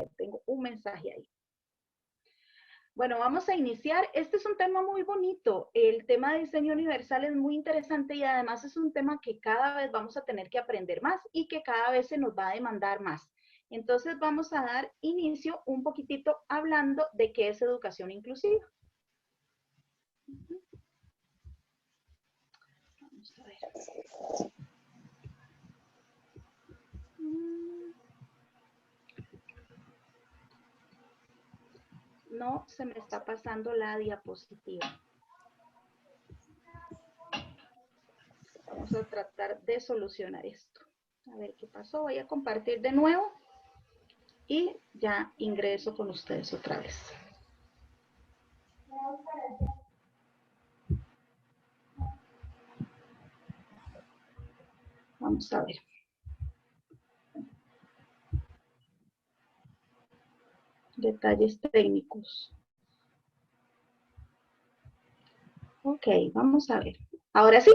tengo un mensaje ahí. Bueno, vamos a iniciar. Este es un tema muy bonito. El tema de diseño universal es muy interesante y además es un tema que cada vez vamos a tener que aprender más y que cada vez se nos va a demandar más. Entonces vamos a dar inicio un poquitito hablando de qué es educación inclusiva. Vamos a ver. No se me está pasando la diapositiva. Vamos a tratar de solucionar esto. A ver qué pasó. Voy a compartir de nuevo y ya ingreso con ustedes otra vez. Vamos a ver. Detalles técnicos. Ok, vamos a ver. Ahora sí,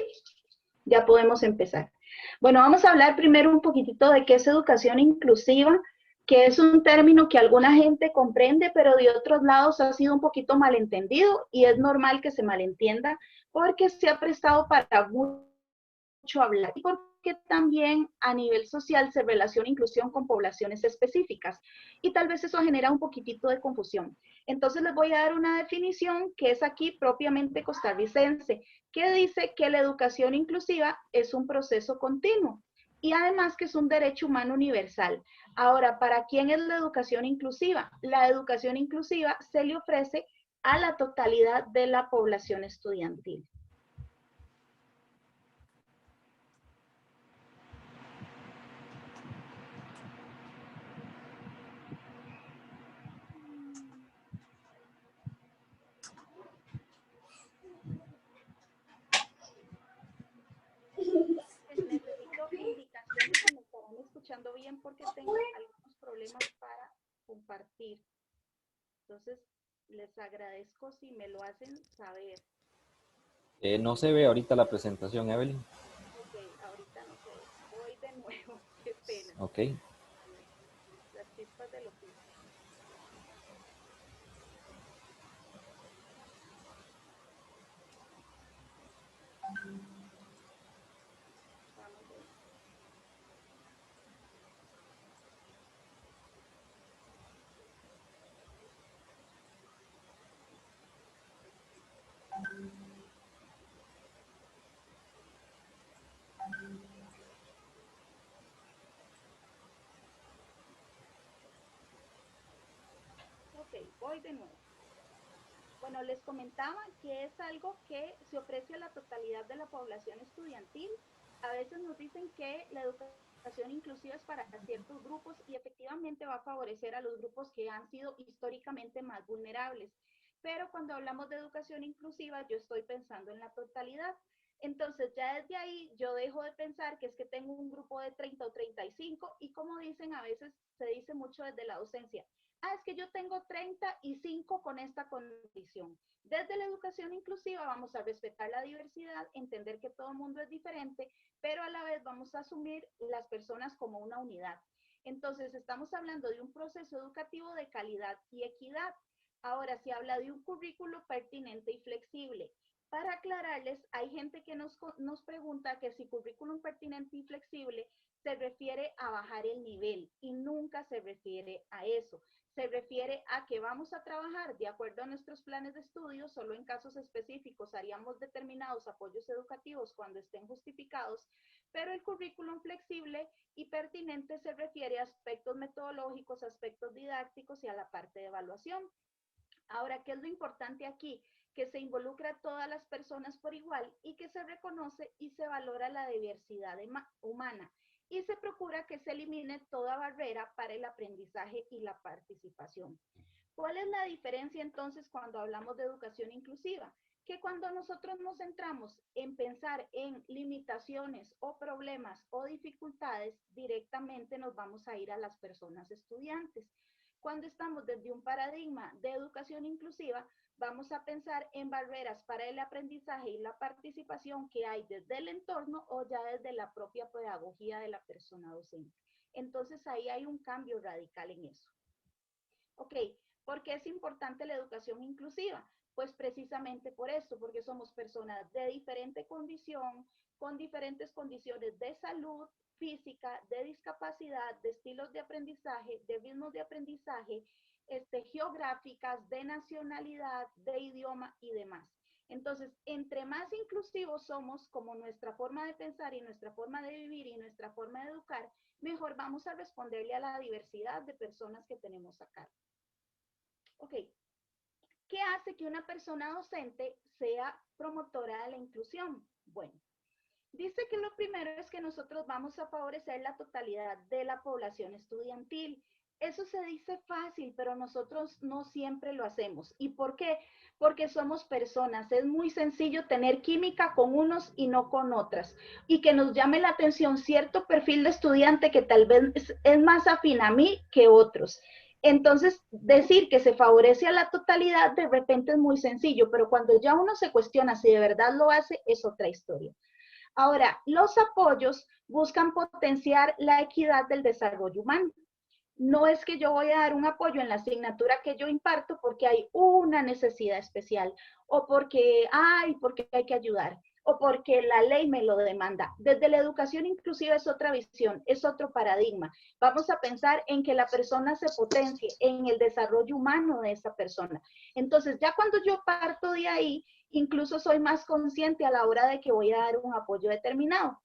ya podemos empezar. Bueno, vamos a hablar primero un poquitito de qué es educación inclusiva, que es un término que alguna gente comprende, pero de otros lados ha sido un poquito malentendido y es normal que se malentienda porque se ha prestado para mucho hablar y porque también a nivel social se relaciona inclusión con poblaciones específicas y tal vez eso genera un poquitito de confusión. Entonces les voy a dar una definición que es aquí propiamente costarricense, que dice que la educación inclusiva es un proceso continuo y además que es un derecho humano universal. Ahora, ¿para quién es la educación inclusiva? La educación inclusiva se le ofrece a la totalidad de la población estudiantil. Necesito indicaciones si me estarán escuchando bien porque tengo algunos problemas para compartir. Entonces, les agradezco si me lo hacen saber. No se ve ahorita la presentación, Evelyn. Ok, ahorita no se ve. Voy de nuevo. Qué pena. Ok. Las chispas del oficio. Vamos de nuevo. Ok, voy de nuevo. Bueno, les comentaba que es algo que se ofrece a la totalidad de la población estudiantil. A veces nos dicen que la educación inclusiva es para ciertos grupos y efectivamente va a favorecer a los grupos que han sido históricamente más vulnerables. Pero cuando hablamos de educación inclusiva, yo estoy pensando en la totalidad. Entonces, ya desde ahí yo dejo de pensar que es que tengo un grupo de 30 o 35 y como dicen, a veces se dice mucho desde la docencia, es que yo tengo 35 con esta condición. Desde la educación inclusiva vamos a respetar la diversidad, entender que todo el mundo es diferente, pero a la vez vamos a asumir las personas como una unidad. Entonces, estamos hablando de un proceso educativo de calidad y equidad. Ahora se habla de un currículo pertinente y flexible. Para aclararles, hay gente que nos pregunta que si currículum pertinente y flexible se refiere a bajar el nivel y nunca se refiere a eso. Se refiere a que vamos a trabajar de acuerdo a nuestros planes de estudio, solo en casos específicos haríamos determinados apoyos educativos cuando estén justificados, pero el currículum flexible y pertinente se refiere a aspectos metodológicos, aspectos didácticos y a la parte de evaluación. Ahora, ¿qué es lo importante aquí? Que se involucra a todas las personas por igual y que se reconoce y se valora la diversidad humana y se procura que se elimine toda barrera para el aprendizaje y la participación. ¿Cuál es la diferencia entonces cuando hablamos de educación inclusiva? Que cuando nosotros nos centramos en pensar en limitaciones o problemas o dificultades, directamente nos vamos a ir a las personas estudiantes. Cuando estamos desde un paradigma de educación inclusiva, vamos a pensar en barreras para el aprendizaje y la participación que hay desde el entorno o ya desde la propia pedagogía de la persona docente. Entonces ahí hay un cambio radical en eso. Ok, ¿por qué es importante la educación inclusiva? Pues precisamente por esto, porque somos personas de diferente condición, con diferentes condiciones de salud física, de discapacidad, de estilos de aprendizaje, de ritmos de aprendizaje, geográficas, de nacionalidad, de idioma y demás. Entonces, entre más inclusivos somos, como nuestra forma de pensar y nuestra forma de vivir y nuestra forma de educar, mejor vamos a responderle a la diversidad de personas que tenemos acá. Ok, ¿qué hace que una persona docente sea promotora de la inclusión? Bueno, dice que lo primero es que nosotros vamos a favorecer la totalidad de la población estudiantil. Eso se dice fácil, pero nosotros no siempre lo hacemos. ¿Y por qué? Porque somos personas. Es muy sencillo tener química con unos y no con otras. Y que nos llame la atención cierto perfil de estudiante que tal vez es más afín a mí que otros. Entonces, decir que se favorece a la totalidad de repente es muy sencillo, pero cuando ya uno se cuestiona si de verdad lo hace, es otra historia. Ahora, los apoyos buscan potenciar la equidad del desarrollo humano. No es que yo voy a dar un apoyo en la asignatura que yo imparto porque hay una necesidad especial o porque hay que ayudar o porque la ley me lo demanda. Desde la educación inclusiva es otra visión, es otro paradigma. Vamos a pensar en que la persona se potencie en el desarrollo humano de esa persona. Entonces, ya cuando yo parto de ahí, incluso soy más consciente a la hora de que voy a dar un apoyo determinado.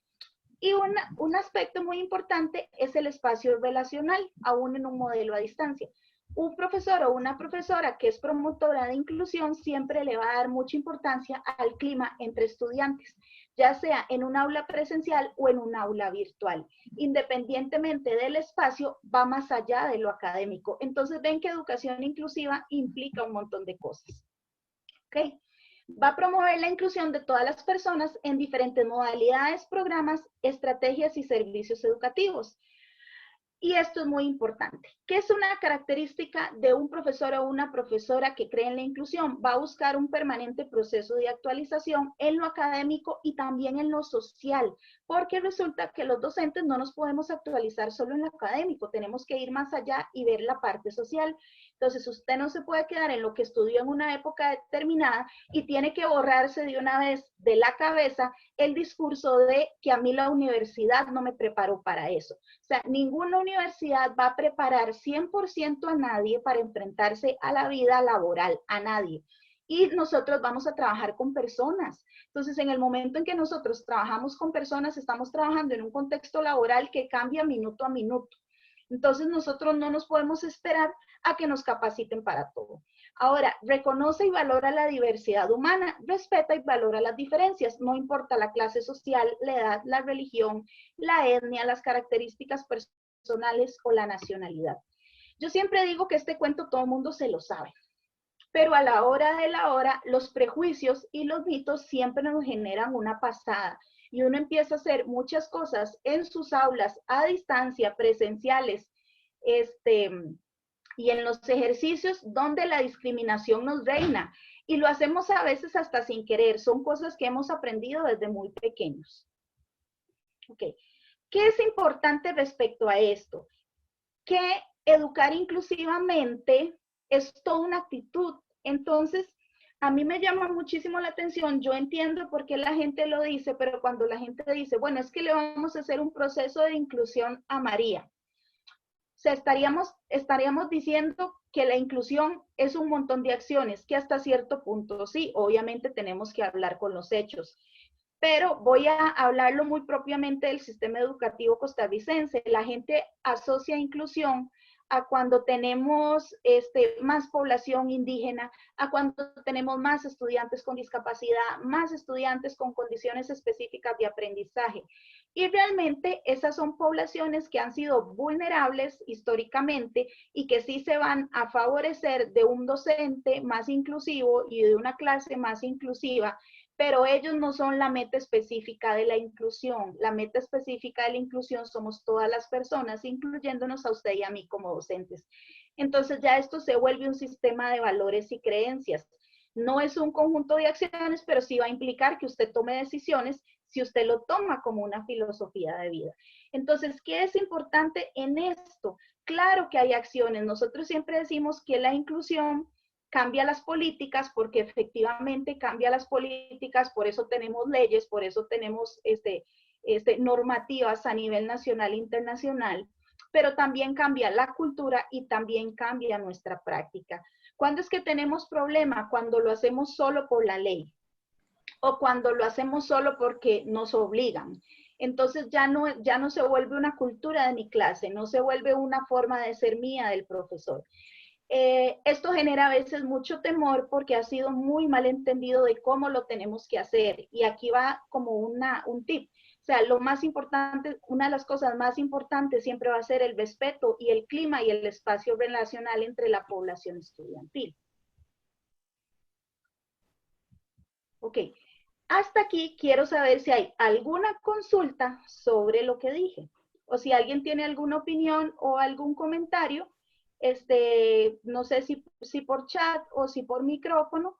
Y un aspecto muy importante es el espacio relacional, aún en un modelo a distancia. Un profesor o una profesora que es promotora de inclusión siempre le va a dar mucha importancia al clima entre estudiantes, ya sea en un aula presencial o en un aula virtual. Independientemente del espacio, va más allá de lo académico. Entonces ven que educación inclusiva implica un montón de cosas. ¿Ok? Va a promover la inclusión de todas las personas en diferentes modalidades, programas, estrategias y servicios educativos. Y esto es muy importante. ¿Qué es una característica de un profesor o una profesora que cree en la inclusión? Va a buscar un permanente proceso de actualización en lo académico y también en lo social, porque resulta que los docentes no nos podemos actualizar solo en lo académico, tenemos que ir más allá y ver la parte social. Entonces, usted no se puede quedar en lo que estudió en una época determinada y tiene que borrarse de una vez de la cabeza el discurso de que a mí la universidad no me preparó para eso. O sea, ninguna universidad va a preparar 100% a nadie para enfrentarse a la vida laboral, a nadie. Y nosotros vamos a trabajar con personas. Entonces, en el momento en que nosotros trabajamos con personas, estamos trabajando en un contexto laboral que cambia minuto a minuto. Entonces, nosotros no nos podemos esperar a que nos capaciten para todo. Ahora, reconoce y valora la diversidad humana, respeta y valora las diferencias, no importa la clase social, la edad, la religión, la etnia, las características personales o la nacionalidad. Yo siempre digo que este cuento todo el mundo se lo sabe, pero a la hora de la hora, los prejuicios y los mitos siempre nos generan una pasada y uno empieza a hacer muchas cosas en sus aulas, a distancia, presenciales, y en los ejercicios donde la discriminación nos reina. Y lo hacemos a veces hasta sin querer. Son cosas que hemos aprendido desde muy pequeños. Ok. ¿Qué es importante respecto a esto? Que educar inclusivamente es toda una actitud. Entonces, a mí me llama muchísimo la atención, yo entiendo por qué la gente lo dice, pero cuando la gente dice, bueno, es que le vamos a hacer un proceso de inclusión a María. O sea, estaríamos diciendo que la inclusión es un montón de acciones, que hasta cierto punto sí, obviamente tenemos que hablar con los hechos, pero voy a hablarlo muy propiamente del sistema educativo costarricense. La gente asocia inclusión a cuando tenemos más población indígena, a cuando tenemos más estudiantes con discapacidad, más estudiantes con condiciones específicas de aprendizaje. Y realmente esas son poblaciones que han sido vulnerables históricamente y que sí se van a favorecer de un docente más inclusivo y de una clase más inclusiva, pero ellos no son la meta específica de la inclusión. La meta específica de la inclusión somos todas las personas, incluyéndonos a usted y a mí como docentes. Entonces ya esto se vuelve un sistema de valores y creencias. No es un conjunto de acciones, pero sí va a implicar que usted tome decisiones si usted lo toma como una filosofía de vida. Entonces, ¿qué es importante en esto? Claro que hay acciones. Nosotros siempre decimos que la inclusión cambia las políticas, porque efectivamente cambia las políticas, por eso tenemos leyes, por eso tenemos normativas a nivel nacional e internacional, pero también cambia la cultura y también cambia nuestra práctica. ¿Cuándo es que tenemos problema? Cuando lo hacemos solo por la ley o cuando lo hacemos solo porque nos obligan. Entonces ya no se vuelve una cultura de mi clase, no se vuelve una forma de ser mía del profesor. Esto genera a veces mucho temor porque ha sido muy mal entendido de cómo lo tenemos que hacer. Y aquí va como un tip. O sea, lo más importante, una de las cosas más importantes siempre va a ser el respeto y el clima y el espacio relacional entre la población estudiantil. Ok, hasta aquí quiero saber si hay alguna consulta sobre lo que dije. O si alguien tiene alguna opinión o algún comentario, no sé si por chat o si por micrófono,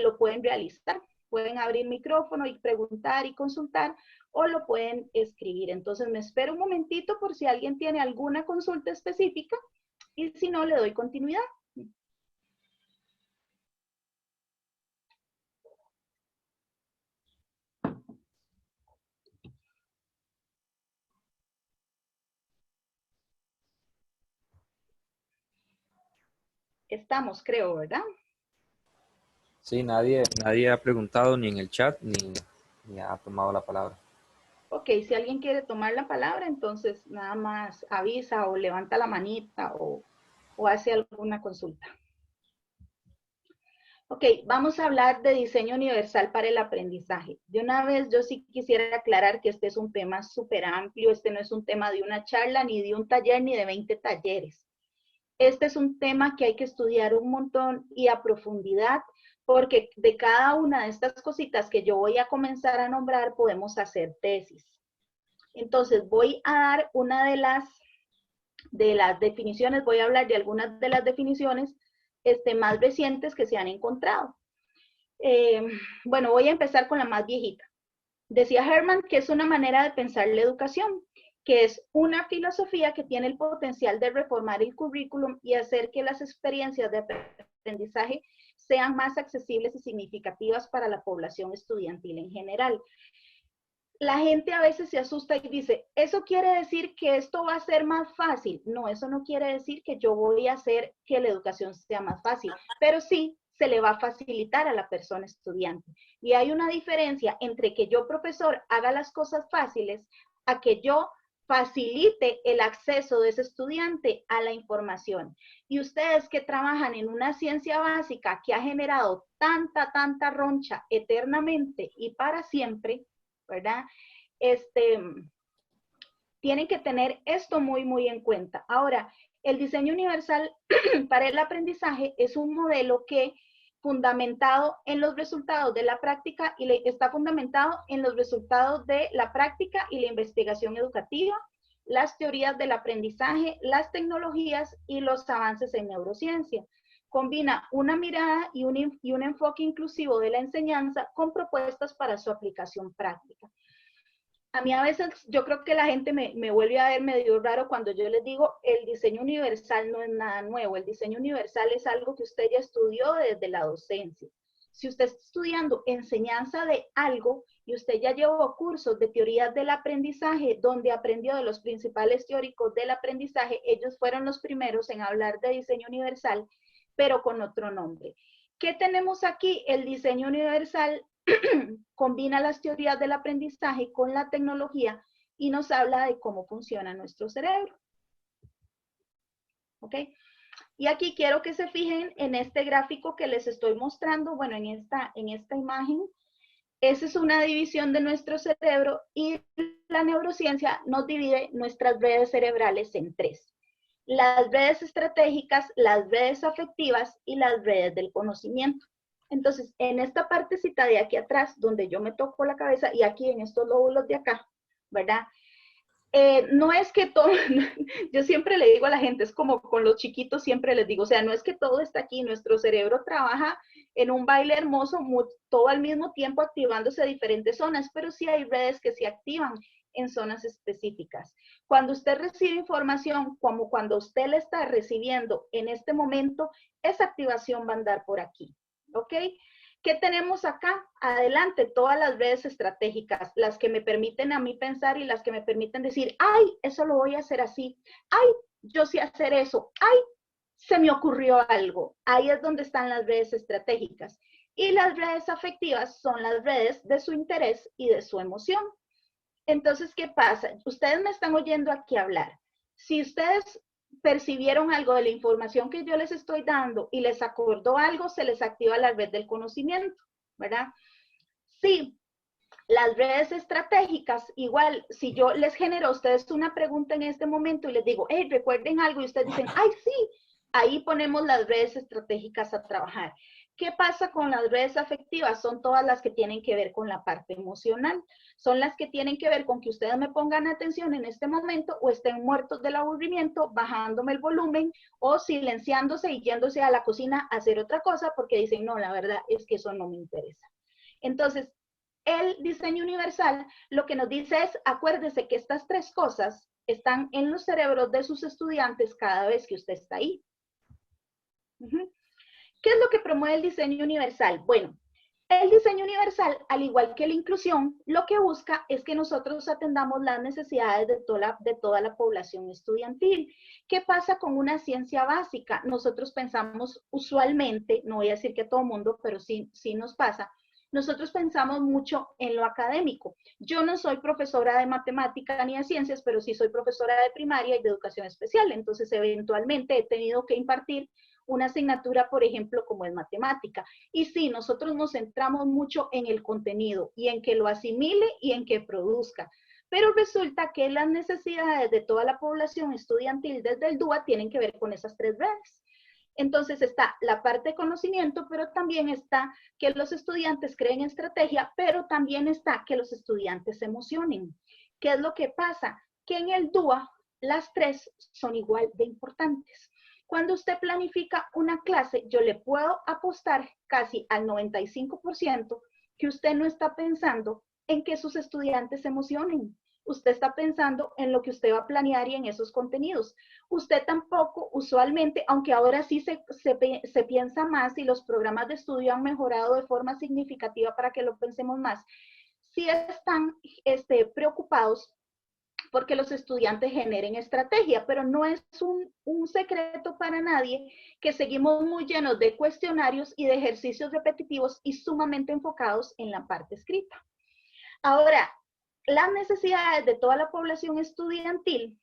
lo pueden realizar. Pueden abrir micrófono y preguntar y consultar, o lo pueden escribir. Entonces me espero un momentito por si alguien tiene alguna consulta específica, y si no, le doy continuidad. Estamos, creo, ¿verdad? Sí, nadie ha preguntado ni en el chat ni ha tomado la palabra. Ok, si alguien quiere tomar la palabra, entonces nada más avisa o levanta la manita o hace alguna consulta. Ok, vamos a hablar de diseño universal para el aprendizaje. De una vez, yo sí quisiera aclarar que este es un tema súper amplio. Este no es un tema de una charla, ni de un taller, ni de 20 talleres. Este es un tema que hay que estudiar un montón y a profundidad, porque de cada una de estas cositas que yo voy a comenzar a nombrar, podemos hacer tesis. Entonces, voy a dar una de las definiciones, voy a hablar de algunas de las definiciones más recientes que se han encontrado. Bueno, voy a empezar con la más viejita. Decía Herman que es una manera de pensar la educación, que es una filosofía que tiene el potencial de reformar el currículum y hacer que las experiencias de aprendizaje sean más accesibles y significativas para la población estudiantil en general. La gente a veces se asusta y dice, ¿eso quiere decir que esto va a ser más fácil? No, eso no quiere decir que yo voy a hacer que la educación sea más fácil, pero sí se le va a facilitar a la persona estudiante. Y hay una diferencia entre que yo, profesor, haga las cosas fáciles a que yo facilite el acceso de ese estudiante a la información. Y ustedes que trabajan en una ciencia básica que ha generado tanta roncha eternamente y para siempre, ¿verdad? Tienen que tener esto muy en cuenta. Ahora, el diseño universal para el aprendizaje es un modelo que fundamentado en los resultados de la práctica y está fundamentado en los resultados de la práctica y la investigación educativa, las teorías del aprendizaje, las tecnologías y los avances en neurociencia. Combina una mirada y un enfoque inclusivo de la enseñanza con propuestas para su aplicación práctica. A mí a veces yo creo que la gente me vuelve a ver medio raro cuando yo les digo el diseño universal no es nada nuevo. El diseño universal es algo que usted ya estudió desde la docencia. Si usted está estudiando enseñanza de algo y usted ya llevó cursos de teorías del aprendizaje donde aprendió de los principales teóricos del aprendizaje, ellos fueron los primeros en hablar de diseño universal, pero con otro nombre. ¿Qué tenemos aquí? El diseño universal combina las teorías del aprendizaje con la tecnología y nos habla de cómo funciona nuestro cerebro. ¿Ok? Y aquí quiero que se fijen en este gráfico que les estoy mostrando, bueno, en esta imagen. Esa es una división de nuestro cerebro y la neurociencia nos divide nuestras redes cerebrales en tres. Las redes estratégicas, las redes afectivas y las redes del conocimiento. Entonces, en esta partecita de aquí atrás, donde yo me toco la cabeza, y aquí en estos lóbulos de acá, ¿verdad? No es que todo, yo siempre le digo a la gente, es como con los chiquitos siempre les digo, o sea, no es que todo está aquí, nuestro cerebro trabaja en un baile hermoso, todo al mismo tiempo activándose a diferentes zonas, pero sí hay redes que se activan en zonas específicas. Cuando usted recibe información, como cuando usted la está recibiendo en este momento, esa activación va a andar por aquí, ¿ok? ¿Qué tenemos acá? Adelante, todas las redes estratégicas, las que me permiten a mí pensar y las que me permiten decir, ay, eso lo voy a hacer así, ay, yo sé hacer eso, ay, se me ocurrió algo. Ahí es donde están las redes estratégicas. Y las redes afectivas son las redes de su interés y de su emoción. Entonces, ¿qué pasa? Ustedes me están oyendo aquí hablar. Si ustedes percibieron algo de la información que yo les estoy dando y les acordó algo, se les activa la red del conocimiento, ¿verdad? Sí, las redes estratégicas, igual, si yo les genero a ustedes una pregunta en este momento y les digo, hey, recuerden algo, y ustedes dicen, ay, sí, ahí ponemos las redes estratégicas a trabajar. ¿Qué pasa con las redes afectivas? Son todas las que tienen que ver con la parte emocional. Son las que tienen que ver con que ustedes me pongan atención en este momento o estén muertos del aburrimiento, bajándome el volumen o silenciándose y yéndose a la cocina a hacer otra cosa porque dicen, no, la verdad es que eso no me interesa. Entonces, el diseño universal lo que nos dice es, acuérdese que estas tres cosas están en los cerebros de sus estudiantes cada vez que usted está ahí. ¿Qué es lo que promueve el diseño universal? Bueno, el diseño universal, al igual que la inclusión, lo que busca es que nosotros atendamos las necesidades de toda la población estudiantil. ¿Qué pasa con una ciencia básica? Nosotros pensamos usualmente, no voy a decir que todo el mundo, pero sí nos pasa, nosotros pensamos mucho en lo académico. Yo no soy profesora de matemática ni de ciencias, pero sí soy profesora de primaria y de educación especial. Entonces, eventualmente he tenido que impartir una asignatura, por ejemplo, como es matemática. Y sí, nosotros nos centramos mucho en el contenido y en que lo asimile y en que produzca. Pero resulta que las necesidades de toda la población estudiantil desde el DUA tienen que ver con esas tres redes. Entonces está la parte de conocimiento, pero también está que los estudiantes creen estrategia, pero también está que los estudiantes se emocionen. ¿Qué es lo que pasa? Que en el DUA las tres son igual de importantes. Cuando usted planifica una clase, yo le puedo apostar casi al 95% que usted no está pensando en que sus estudiantes se emocionen. Usted está pensando en lo que usted va a planear y en esos contenidos. Usted tampoco, usualmente, aunque ahora sí se piensa más y los programas de estudio han mejorado de forma significativa para que lo pensemos más, sí están preocupados porque los estudiantes generen estrategia, pero no es un secreto para nadie que seguimos muy llenos de cuestionarios y de ejercicios repetitivos y sumamente enfocados en la parte escrita. Ahora, las necesidades de toda la población estudiantil,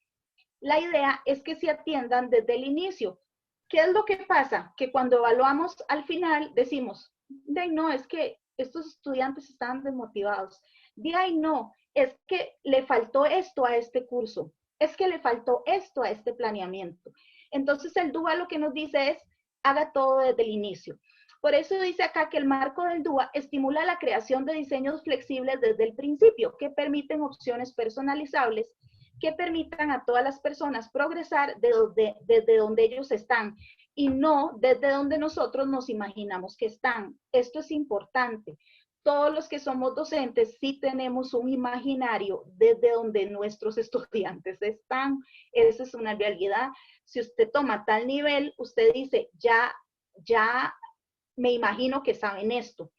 la idea es que se atiendan desde el inicio. ¿Qué es lo que pasa? Que cuando evaluamos al final decimos, de no, es que estos estudiantes están desmotivados. De ahí no, es que le faltó esto a este curso, es que le faltó esto a este planeamiento. Entonces el DUA lo que nos dice es, haga todo desde el inicio. Por eso dice acá que el marco del DUA estimula la creación de diseños flexibles desde el principio, que permiten opciones personalizables, que permitan a todas las personas progresar desde donde ellos están y no desde donde nosotros nos imaginamos que están. Esto es importante. Todos los que somos docentes sí tenemos un imaginario desde donde nuestros estudiantes están. Esa es una realidad. Si usted toma tal nivel, usted dice, ya me imagino que saben esto,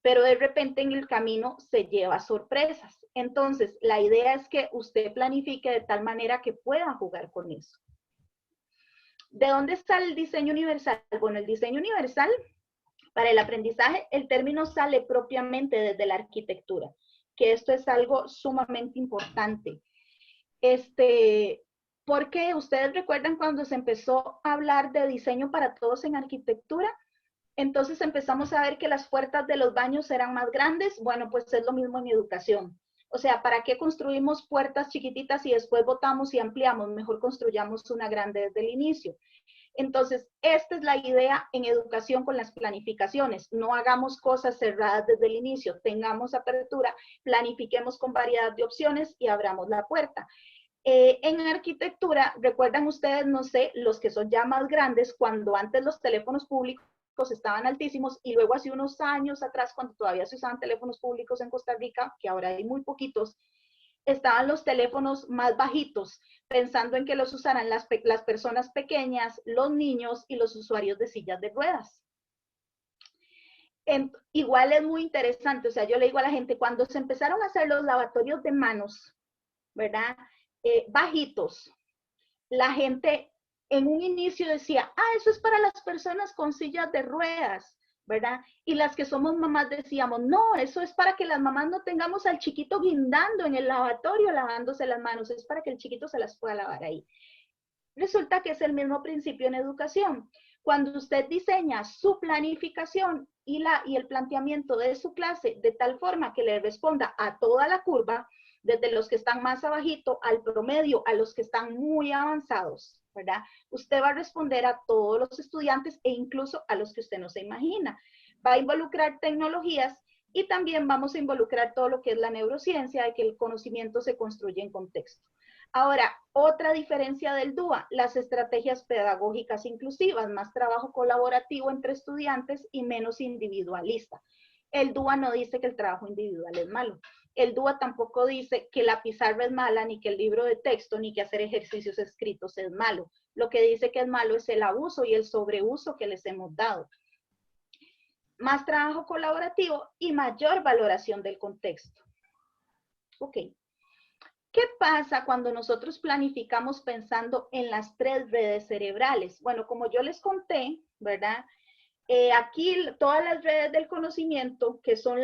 pero de repente en el camino se lleva sorpresas. Entonces, la idea es que usted planifique de tal manera que pueda jugar con eso. ¿De dónde está el diseño universal? Bueno, el diseño universal para el aprendizaje, el término sale propiamente desde la arquitectura, que esto es algo sumamente importante. Porque ustedes recuerdan cuando se empezó a hablar de diseño para todos en arquitectura, entonces empezamos a ver que las puertas de los baños eran más grandes. Bueno, pues es lo mismo en educación. O sea, ¿para qué construimos puertas chiquititas y después botamos y ampliamos? Mejor construyamos una grande desde el inicio. Entonces, esta es la idea en educación con las planificaciones. No hagamos cosas cerradas desde el inicio, tengamos apertura, planifiquemos con variedad de opciones y abramos la puerta. En arquitectura, recuerdan ustedes, no sé, los que son ya más grandes, cuando antes los teléfonos públicos estaban altísimos y luego hace unos años atrás, cuando todavía se usaban teléfonos públicos en Costa Rica, que ahora hay muy poquitos, estaban los teléfonos más bajitos, pensando en que los usaran las personas pequeñas, los niños y los usuarios de sillas de ruedas. Igual es muy interesante, o sea, yo le digo a la gente, cuando se empezaron a hacer los lavatorios de manos, ¿verdad? Bajitos, la gente en un inicio decía, eso es para las personas con sillas de ruedas, ¿verdad? Y las que somos mamás decíamos, no, eso es para que las mamás no tengamos al chiquito guindando en el lavatorio lavándose las manos, es para que el chiquito se las pueda lavar ahí. Resulta que es el mismo principio en educación. Cuando usted diseña su planificación y el planteamiento de su clase de tal forma que le responda a toda la curva, desde los que están más abajito al promedio, a los que están muy avanzados, ¿verdad? Usted va a responder a todos los estudiantes e incluso a los que usted no se imagina. Va a involucrar tecnologías y también vamos a involucrar todo lo que es la neurociencia, de que el conocimiento se construye en contexto. Ahora, otra diferencia del DUA, las estrategias pedagógicas inclusivas, más trabajo colaborativo entre estudiantes y menos individualista. El DUA no dice que el trabajo individual es malo. El DUA tampoco dice que la pizarra es mala, ni que el libro de texto, ni que hacer ejercicios escritos es malo. Lo que dice que es malo es el abuso y el sobreuso que les hemos dado. Más trabajo colaborativo y mayor valoración del contexto. Ok. ¿Qué pasa cuando nosotros planificamos pensando en las 3 redes cerebrales? Bueno, como yo les conté, ¿verdad? Aquí todas las redes del conocimiento, que son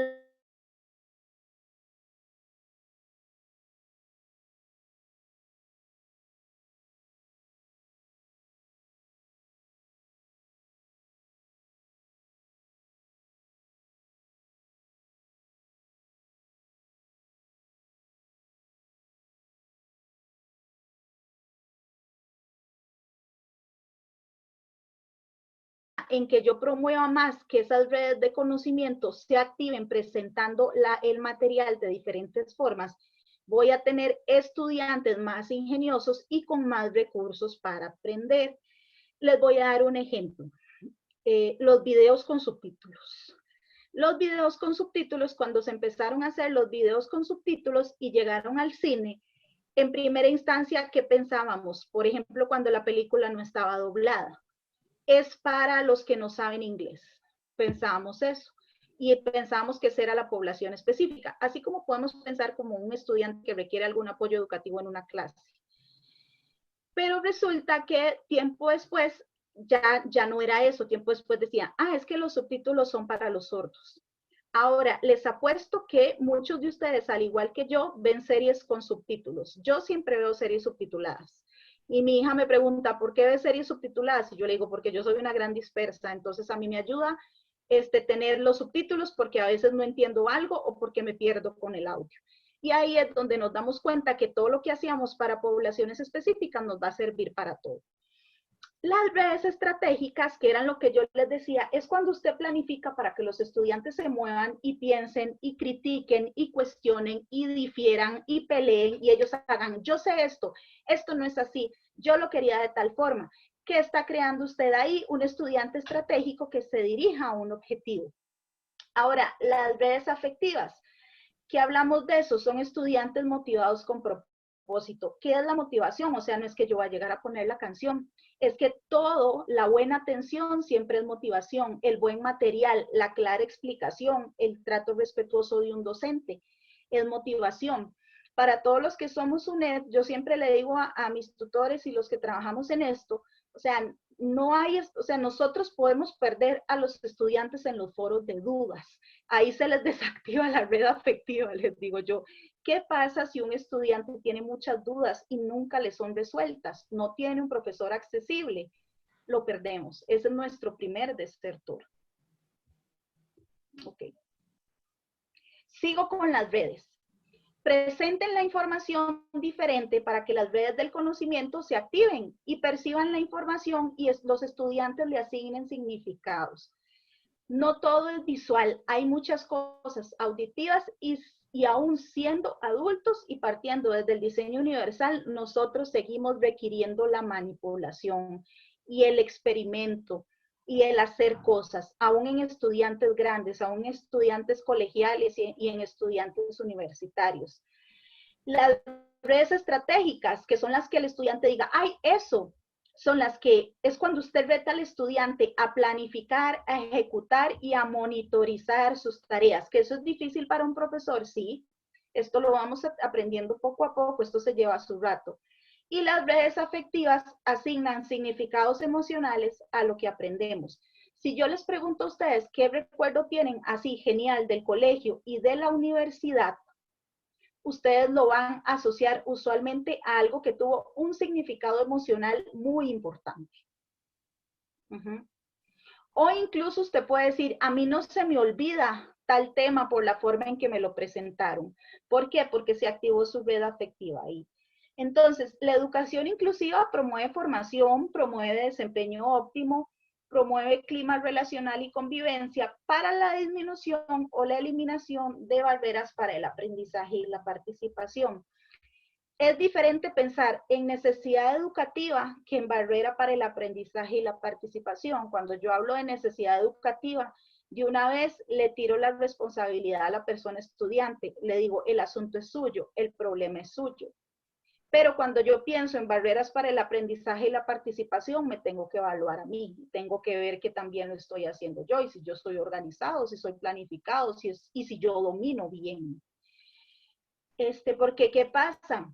en que yo promueva más que esas redes de conocimiento se activen presentando el material de diferentes formas, voy a tener estudiantes más ingeniosos y con más recursos para aprender. Les voy a dar un ejemplo. Los videos con subtítulos. Los videos con subtítulos, cuando se empezaron a hacer los videos con subtítulos y llegaron al cine, en primera instancia, ¿qué pensábamos? Por ejemplo, cuando la película no estaba doblada. Es para los que no saben inglés. Pensábamos eso. Y pensábamos que esa era la población específica, así como podemos pensar como un estudiante que requiere algún apoyo educativo en una clase. Pero resulta que tiempo después ya no era eso. Tiempo después decía, es que los subtítulos son para los sordos. Ahora, les apuesto que muchos de ustedes, al igual que yo, ven series con subtítulos. Yo siempre veo series subtituladas. Y mi hija me pregunta, ¿por qué ves series subtituladas? Y yo le digo, porque yo soy una gran dispersa. Entonces, a mí me ayuda tener los subtítulos porque a veces no entiendo algo o porque me pierdo con el audio. Y ahí es donde nos damos cuenta que todo lo que hacíamos para poblaciones específicas nos va a servir para todo. Las redes estratégicas, que eran lo que yo les decía, es cuando usted planifica para que los estudiantes se muevan y piensen y critiquen y cuestionen y difieran y peleen y ellos hagan, yo sé esto no es así, yo lo quería de tal forma. ¿Qué está creando usted ahí? Un estudiante estratégico que se dirija a un objetivo. Ahora, las redes afectivas. ¿Qué hablamos de eso? Son estudiantes motivados con propósito. ¿Qué es la motivación? O sea, no es que yo vaya a llegar a poner la canción, es que la buena atención siempre es motivación, el buen material, la clara explicación, el trato respetuoso de un docente, es motivación. Para todos los que somos UNED, yo siempre le digo a mis tutores y los que trabajamos en esto, o sea, nosotros podemos perder a los estudiantes en los foros de dudas. Ahí se les desactiva la red afectiva, les digo yo. ¿Qué pasa si un estudiante tiene muchas dudas y nunca le son resueltas? No tiene un profesor accesible. Lo perdemos. Ese es nuestro primer desertor. Ok. Sigo con las redes. Presenten la información diferente para que las redes del conocimiento se activen y perciban la información y los estudiantes le asignen significados. No todo es visual, hay muchas cosas auditivas y y aún siendo adultos y partiendo desde el diseño universal, nosotros seguimos requiriendo la manipulación y el experimento y el hacer cosas, aún en estudiantes grandes, aún en estudiantes colegiales y en estudiantes universitarios. Las redes estratégicas, que son las que el estudiante diga, ay, eso, son las que es cuando usted reta al estudiante a planificar, a ejecutar y a monitorizar sus tareas, que eso es difícil para un profesor, sí, esto lo vamos aprendiendo poco a poco, esto se lleva su rato. Y las redes afectivas asignan significados emocionales a lo que aprendemos. Si yo les pregunto a ustedes qué recuerdo tienen así genial del colegio y de la universidad, ustedes lo van a asociar usualmente a algo que tuvo un significado emocional muy importante. O incluso usted puede decir, a mí no se me olvida tal tema por la forma en que me lo presentaron. ¿Por qué? Porque se activó su red afectiva ahí. Entonces, la educación inclusiva promueve formación, promueve desempeño óptimo, promueve clima relacional y convivencia para la disminución o la eliminación de barreras para el aprendizaje y la participación. Es diferente pensar en necesidad educativa que en barrera para el aprendizaje y la participación. Cuando yo hablo de necesidad educativa, de una vez le tiro la responsabilidad a la persona estudiante. Le digo, el asunto es suyo, el problema es suyo. Pero cuando yo pienso en barreras para el aprendizaje y la participación, me tengo que evaluar a mí. Tengo que ver que también lo estoy haciendo yo, y si yo estoy organizado, si soy planificado, y si yo domino bien. Porque, ¿qué pasa?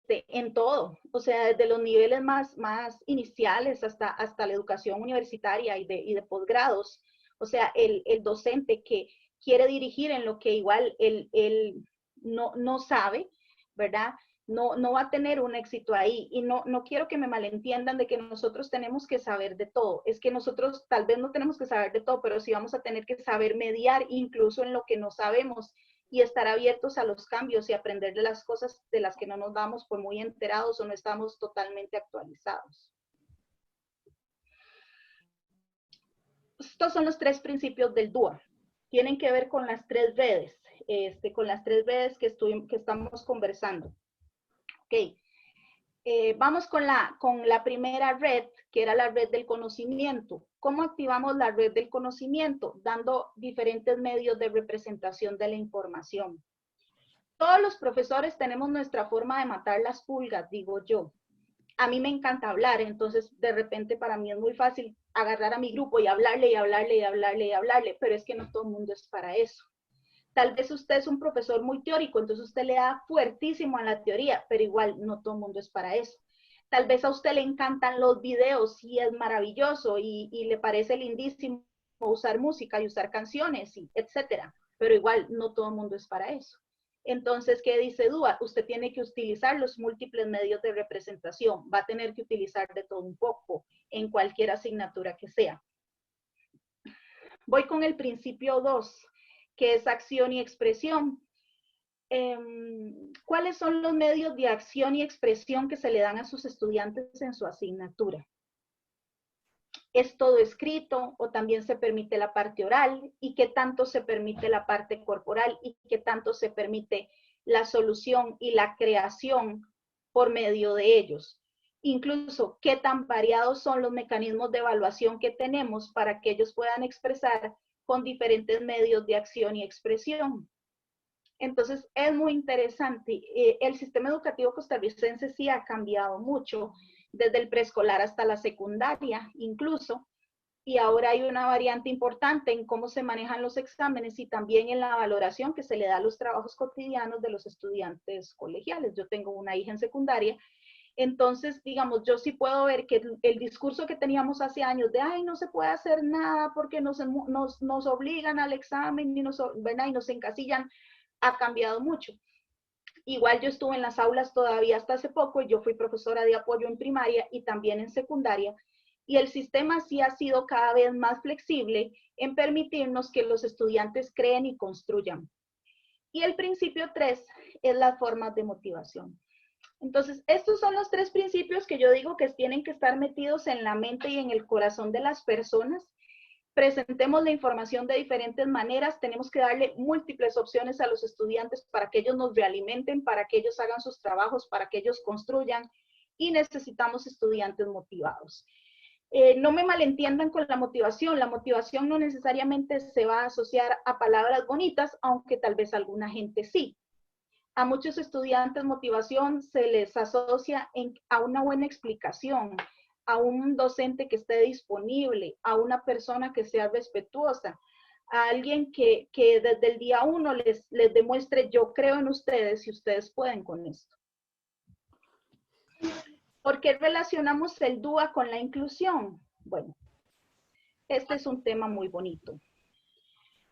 En todo, o sea, desde los niveles más iniciales hasta la educación universitaria y de posgrados, o sea, el docente que quiere dirigir en lo que igual él no sabe, ¿verdad? No va a tener un éxito ahí. Y no quiero que me malentiendan de que nosotros tenemos que saber de todo. Es que nosotros tal vez no tenemos que saber de todo, pero sí vamos a tener que saber mediar incluso en lo que no sabemos y estar abiertos a los cambios y aprender de las cosas de las que no nos damos por muy enterados o no estamos totalmente actualizados. Estos son los 3 principios del DUA. Tienen que ver con las 3 redes, con las 3 redes que estamos conversando. Ok. Vamos con la primera red, que era la red del conocimiento. ¿Cómo activamos la red del conocimiento? Dando diferentes medios de representación de la información. Todos los profesores tenemos nuestra forma de matar las pulgas, digo yo. A mí me encanta hablar, entonces de repente para mí es muy fácil agarrar a mi grupo y hablarle, pero es que no todo el mundo es para eso. Tal vez usted es un profesor muy teórico, entonces usted le da fuertísimo a la teoría, pero igual no todo el mundo es para eso. Tal vez a usted le encantan los videos y es maravilloso y le parece lindísimo usar música y usar canciones, etcétera, pero igual no todo el mundo es para eso. Entonces, ¿qué dice DUA? Usted tiene que utilizar los múltiples medios de representación, va a tener que utilizar de todo un poco en cualquier asignatura que sea. Voy con el principio 2, que es acción y expresión. ¿Cuáles son los medios de acción y expresión que se le dan a sus estudiantes en su asignatura? ¿Es todo escrito o también se permite la parte oral? ¿Y qué tanto se permite la parte corporal? ¿Y qué tanto se permite la solución y la creación por medio de ellos? Incluso, ¿qué tan variados son los mecanismos de evaluación que tenemos para que ellos puedan expresar con diferentes medios de acción y expresión? Entonces, es muy interesante. El sistema educativo costarricense sí ha cambiado mucho, desde el preescolar hasta la secundaria incluso, y ahora hay una variante importante en cómo se manejan los exámenes y también en la valoración que se le da a los trabajos cotidianos de los estudiantes colegiales. Yo tengo una hija en secundaria, entonces, digamos, yo sí puedo ver que el discurso que teníamos hace años de, ay, no se puede hacer nada porque nos obligan al examen y ¿verdad? Y nos encasillan, ha cambiado mucho. Igual yo estuve en las aulas todavía hasta hace poco, yo fui profesora de apoyo en primaria y también en secundaria, y el sistema sí ha sido cada vez más flexible en permitirnos que los estudiantes creen y construyan. Y el principio 3 es las formas de motivación. Entonces, estos son los 3 principios que yo digo que tienen que estar metidos en la mente y en el corazón de las personas presentemos la información de diferentes maneras, tenemos que darle múltiples opciones a los estudiantes para que ellos nos realimenten, para que ellos hagan sus trabajos, para que ellos construyan, y necesitamos estudiantes motivados. No me malentiendan con la motivación no necesariamente se va a asociar a palabras bonitas, aunque tal vez alguna gente sí. A muchos estudiantes motivación se les asocia a una buena explicación, a un docente que esté disponible, a una persona que sea respetuosa, a alguien que desde el día uno les demuestre yo creo en ustedes y ustedes pueden con esto. ¿Por qué relacionamos el DUA con la inclusión? Bueno, este es un tema muy bonito.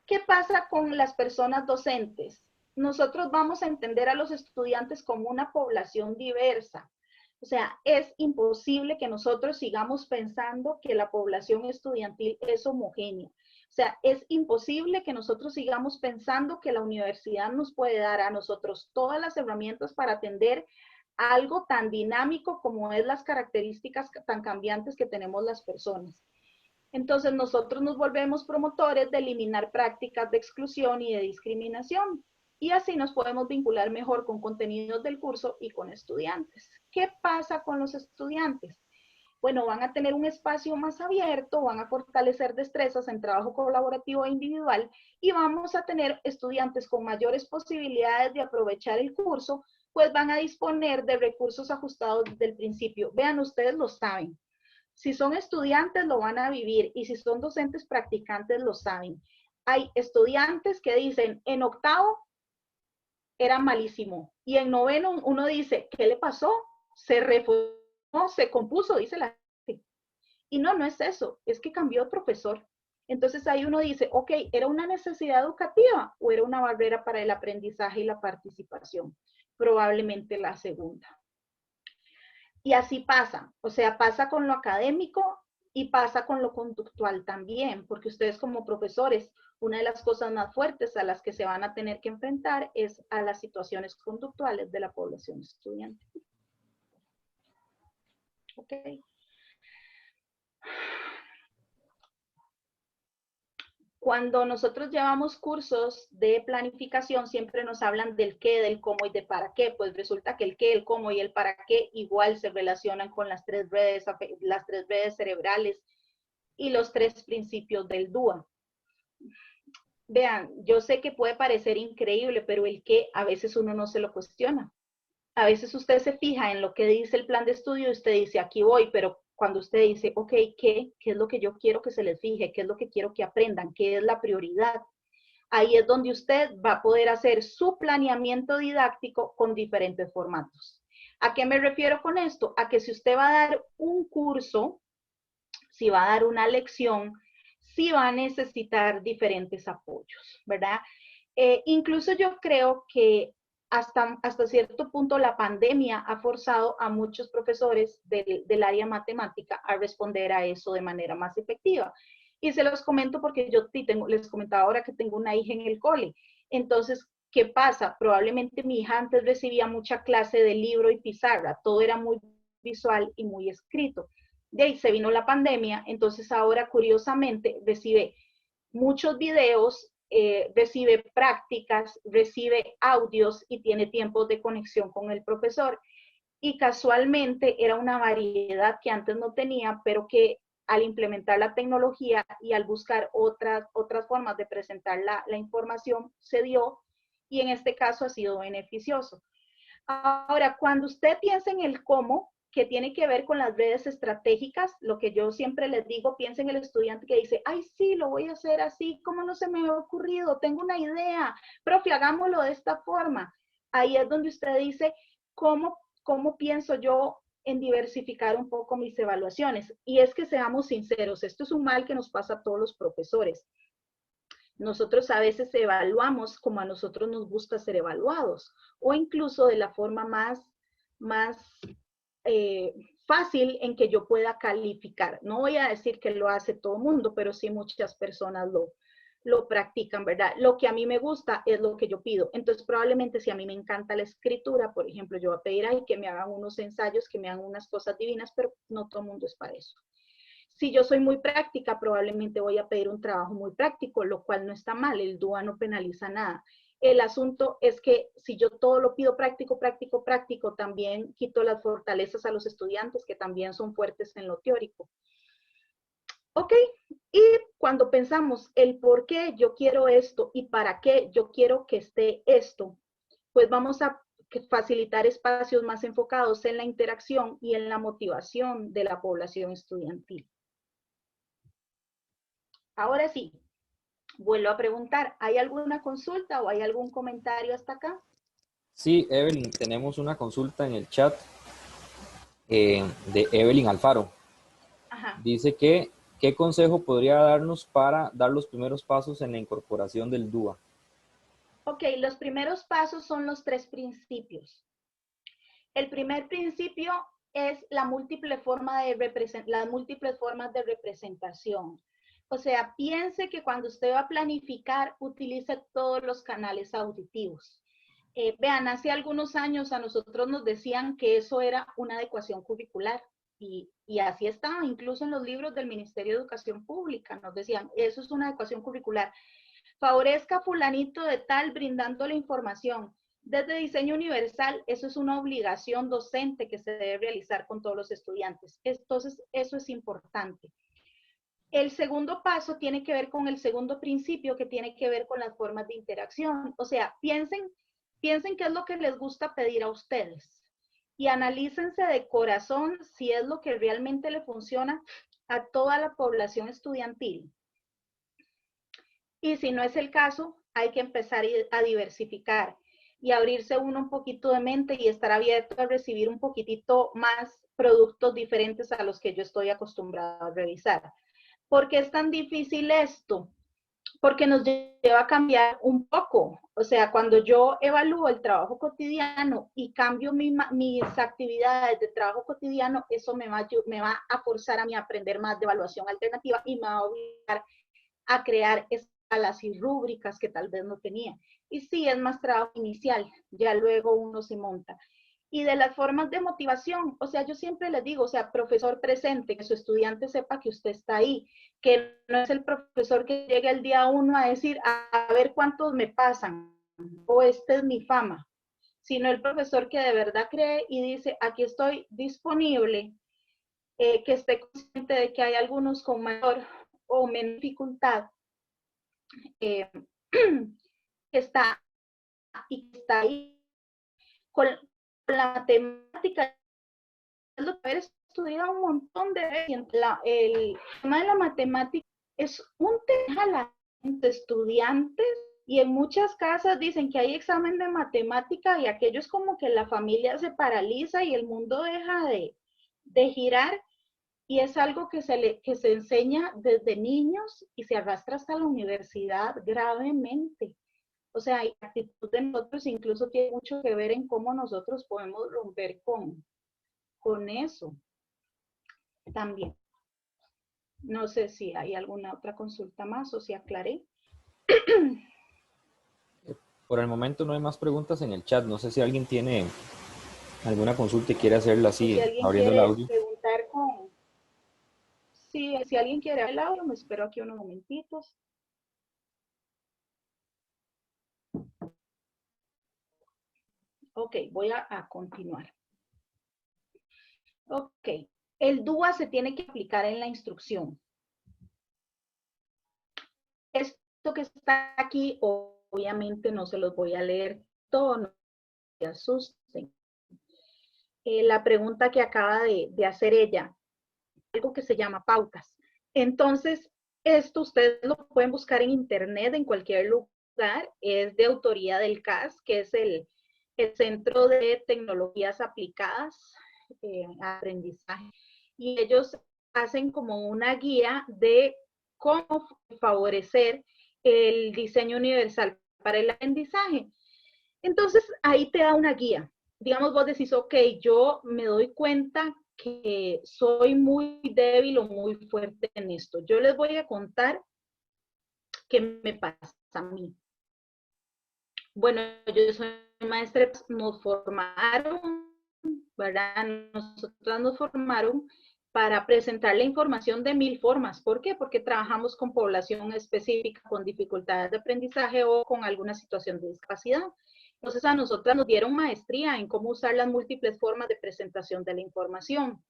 ¿Qué pasa con las personas docentes? Nosotros vamos a entender a los estudiantes como una población diversa. O sea, es imposible que nosotros sigamos pensando que la población estudiantil es homogénea. O sea, es imposible que nosotros sigamos pensando que la universidad nos puede dar a nosotros todas las herramientas para atender algo tan dinámico como es las características tan cambiantes que tenemos las personas. Entonces nosotros nos volvemos promotores de eliminar prácticas de exclusión y de discriminación. Y así nos podemos vincular mejor con contenidos del curso y con estudiantes. ¿Qué pasa con los estudiantes? Bueno, van a tener un espacio más abierto, van a fortalecer destrezas en trabajo colaborativo e individual y vamos a tener estudiantes con mayores posibilidades de aprovechar el curso, pues van a disponer de recursos ajustados desde el principio. Vean, ustedes lo saben. Si son estudiantes, lo van a vivir, y si son docentes practicantes, lo saben. Hay estudiantes que dicen, en octavo era malísimo, y en noveno uno dice, ¿qué le pasó? Se reformó, se compuso, dice la gente. Y no es eso, es que cambió de profesor. Entonces ahí uno dice, ok, ¿era una necesidad educativa o era una barrera para el aprendizaje y la participación? Probablemente la segunda. Y así pasa, o sea, pasa con lo académico y pasa con lo conductual también, porque ustedes como profesores, una de las cosas más fuertes a las que se van a tener que enfrentar es a las situaciones conductuales de la población estudiantil. Ok. Cuando nosotros llevamos cursos de planificación, siempre nos hablan del qué, del cómo y de para qué. Pues resulta que el qué, el cómo y el para qué igual se relacionan con las tres redes cerebrales y los tres principios del DUA. Vean, yo sé que puede parecer increíble, pero el qué a veces uno no se lo cuestiona. A veces usted se fija en lo que dice el plan de estudio y usted dice, aquí voy, pero cuando usted dice, ok, ¿qué es lo que yo quiero que se les fije? ¿Qué es lo que quiero que aprendan? ¿Qué es la prioridad? Ahí es donde usted va a poder hacer su planeamiento didáctico con diferentes formatos. ¿A qué me refiero con esto? A que si usted va a dar un curso, si va a dar una lección, sí va a necesitar diferentes apoyos, ¿verdad? Incluso yo creo que hasta cierto punto la pandemia ha forzado a muchos profesores del área matemática a responder a eso de manera más efectiva. Y se los comento porque yo les comentaba ahora que tengo una hija en el cole. Entonces, ¿qué pasa? Probablemente mi hija antes recibía mucha clase de libro y pizarra, todo era muy visual y muy escrito. De ahí se vino la pandemia, entonces ahora curiosamente recibe muchos videos, recibe prácticas, recibe audios y tiene tiempos de conexión con el profesor. Y casualmente era una variedad que antes no tenía, pero que al implementar la tecnología y al buscar otras formas de presentar la información, se dio, y en este caso ha sido beneficioso. Ahora, cuando usted piensa en el cómo, que tiene que ver con las redes estratégicas, lo que yo siempre les digo, piensen en el estudiante que dice, ay, sí, lo voy a hacer así, ¿cómo no se me ha ocurrido? Tengo una idea, profe, hagámoslo de esta forma. Ahí es donde usted dice, ¿cómo pienso yo en diversificar un poco mis evaluaciones? Y es que seamos sinceros, esto es un mal que nos pasa a todos los profesores. Nosotros a veces evaluamos como a nosotros nos gusta ser evaluados, o incluso de la forma más fácil en que yo pueda calificar. No voy a decir que lo hace todo el mundo, pero sí muchas personas lo practican, ¿verdad? Lo que a mí me gusta es lo que yo pido. Entonces, probablemente si a mí me encanta la escritura, por ejemplo, yo voy a pedir ahí que me hagan unos ensayos, que me hagan unas cosas divinas, pero no todo el mundo es para eso. Si yo soy muy práctica, probablemente voy a pedir un trabajo muy práctico, lo cual no está mal, el DUA no penaliza nada. El asunto es que si yo todo lo pido práctico, práctico, práctico, también quito las fortalezas a los estudiantes que también son fuertes en lo teórico. Ok, y cuando pensamos el por qué yo quiero esto y para qué yo quiero que esté esto, pues vamos a facilitar espacios más enfocados en la interacción y en la motivación de la población estudiantil. Ahora sí, vuelvo a preguntar, ¿hay alguna consulta o hay algún comentario hasta acá? Sí, Evelyn, tenemos una consulta en el chat de Evelyn Alfaro. Ajá. Dice que, ¿qué consejo podría darnos para dar los primeros pasos en la incorporación del DUA? Ok, los primeros pasos son los 3 principios. El primer principio es la múltiple forma de las múltiples formas de representación. O sea, piense que cuando usted va a planificar, utilice todos los canales auditivos. Vean, hace algunos años a nosotros nos decían que eso era una adecuación curricular y así estaba, incluso en los libros del Ministerio de Educación Pública nos decían, eso es una adecuación curricular. Favorezca a fulanito de tal brindando la información. Desde diseño universal, eso es una obligación docente que se debe realizar con todos los estudiantes. Entonces, eso es importante. El segundo paso tiene que ver con el segundo principio que tiene que ver con las formas de interacción. O sea, piensen qué es lo que les gusta pedir a ustedes y analícense de corazón si es lo que realmente le funciona a toda la población estudiantil. Y si no es el caso, hay que empezar a diversificar y abrirse uno un poquito de mente y estar abierto a recibir un poquitito más productos diferentes a los que yo estoy acostumbrado a revisar. ¿Por qué es tan difícil esto? Porque nos lleva a cambiar un poco. O sea, cuando yo evalúo el trabajo cotidiano y cambio mis actividades de trabajo cotidiano, eso me va a forzar a mí a aprender más de evaluación alternativa y me va a obligar a crear escalas y rúbricas que tal vez no tenía. Y sí, es más trabajo inicial, ya luego uno se monta. Y de las formas de motivación, o sea, yo siempre les digo, o sea, profesor presente, que su estudiante sepa que usted está ahí, que no es el profesor que llegue el día 1 a decir, a ver cuántos me pasan, o esta es mi fama, sino el profesor que de verdad cree y dice, aquí estoy disponible, que esté consciente de que hay algunos con mayor o menor dificultad, eh, que está y que está ahí con la matemática, es lo que haber estudiado un montón de veces. El tema de la matemática es un tema de estudiantes y en muchas casas dicen que hay examen de matemática y aquello es como que la familia se paraliza y el mundo deja de girar y es algo que se enseña desde niños y se arrastra hasta la universidad gravemente. O sea, la actitud de nosotros incluso tiene mucho que ver en cómo nosotros podemos romper con eso también. No sé si hay alguna otra consulta más o si aclaré. Por el momento no hay más preguntas en el chat. No sé si alguien tiene alguna consulta y quiere hacerla O si así, alguien abriendo el quiere audio. preguntar con... Sí, si alguien quiere el audio, me espero aquí unos momentitos. Ok, voy a continuar. Ok, el DUA se tiene que aplicar en la instrucción. Esto que está aquí, obviamente no se los voy a leer todo, no se asusten. La pregunta que acaba de hacer ella, algo que se llama pautas. Entonces, esto ustedes lo pueden buscar en internet, en cualquier lugar, es de autoría del CAS, que es el Centro de Tecnologías Aplicadas, Aprendizaje, y ellos hacen como una guía de cómo favorecer el diseño universal para el aprendizaje. Entonces, ahí te da una guía. Digamos, vos decís, ok, yo me doy cuenta que soy muy débil o muy fuerte en esto. Yo les voy a contar qué me pasa a mí. Bueno, yo soy maestra, nos formaron, ¿verdad? Nosotras nos formaron para presentar la información de 1000 formas. ¿Por qué? Porque trabajamos con población específica, con dificultades de aprendizaje o con alguna situación de discapacidad. Entonces a nosotras nos dieron maestría en cómo usar las múltiples formas de presentación de la información.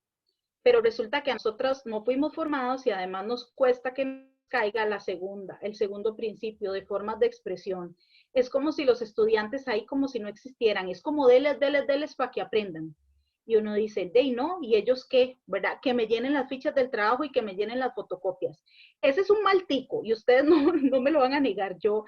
Pero resulta que a nosotros no fuimos formados y además nos cuesta que nos caiga el segundo principio de formas de expresión. Es como si los estudiantes ahí como si no existieran. Es como deles para que aprendan. Y uno dice, no, ¿y ellos qué? ¿Verdad? Que me llenen las fichas del trabajo y que me llenen las fotocopias. Ese es un mal tico y ustedes no me lo van a negar. Yo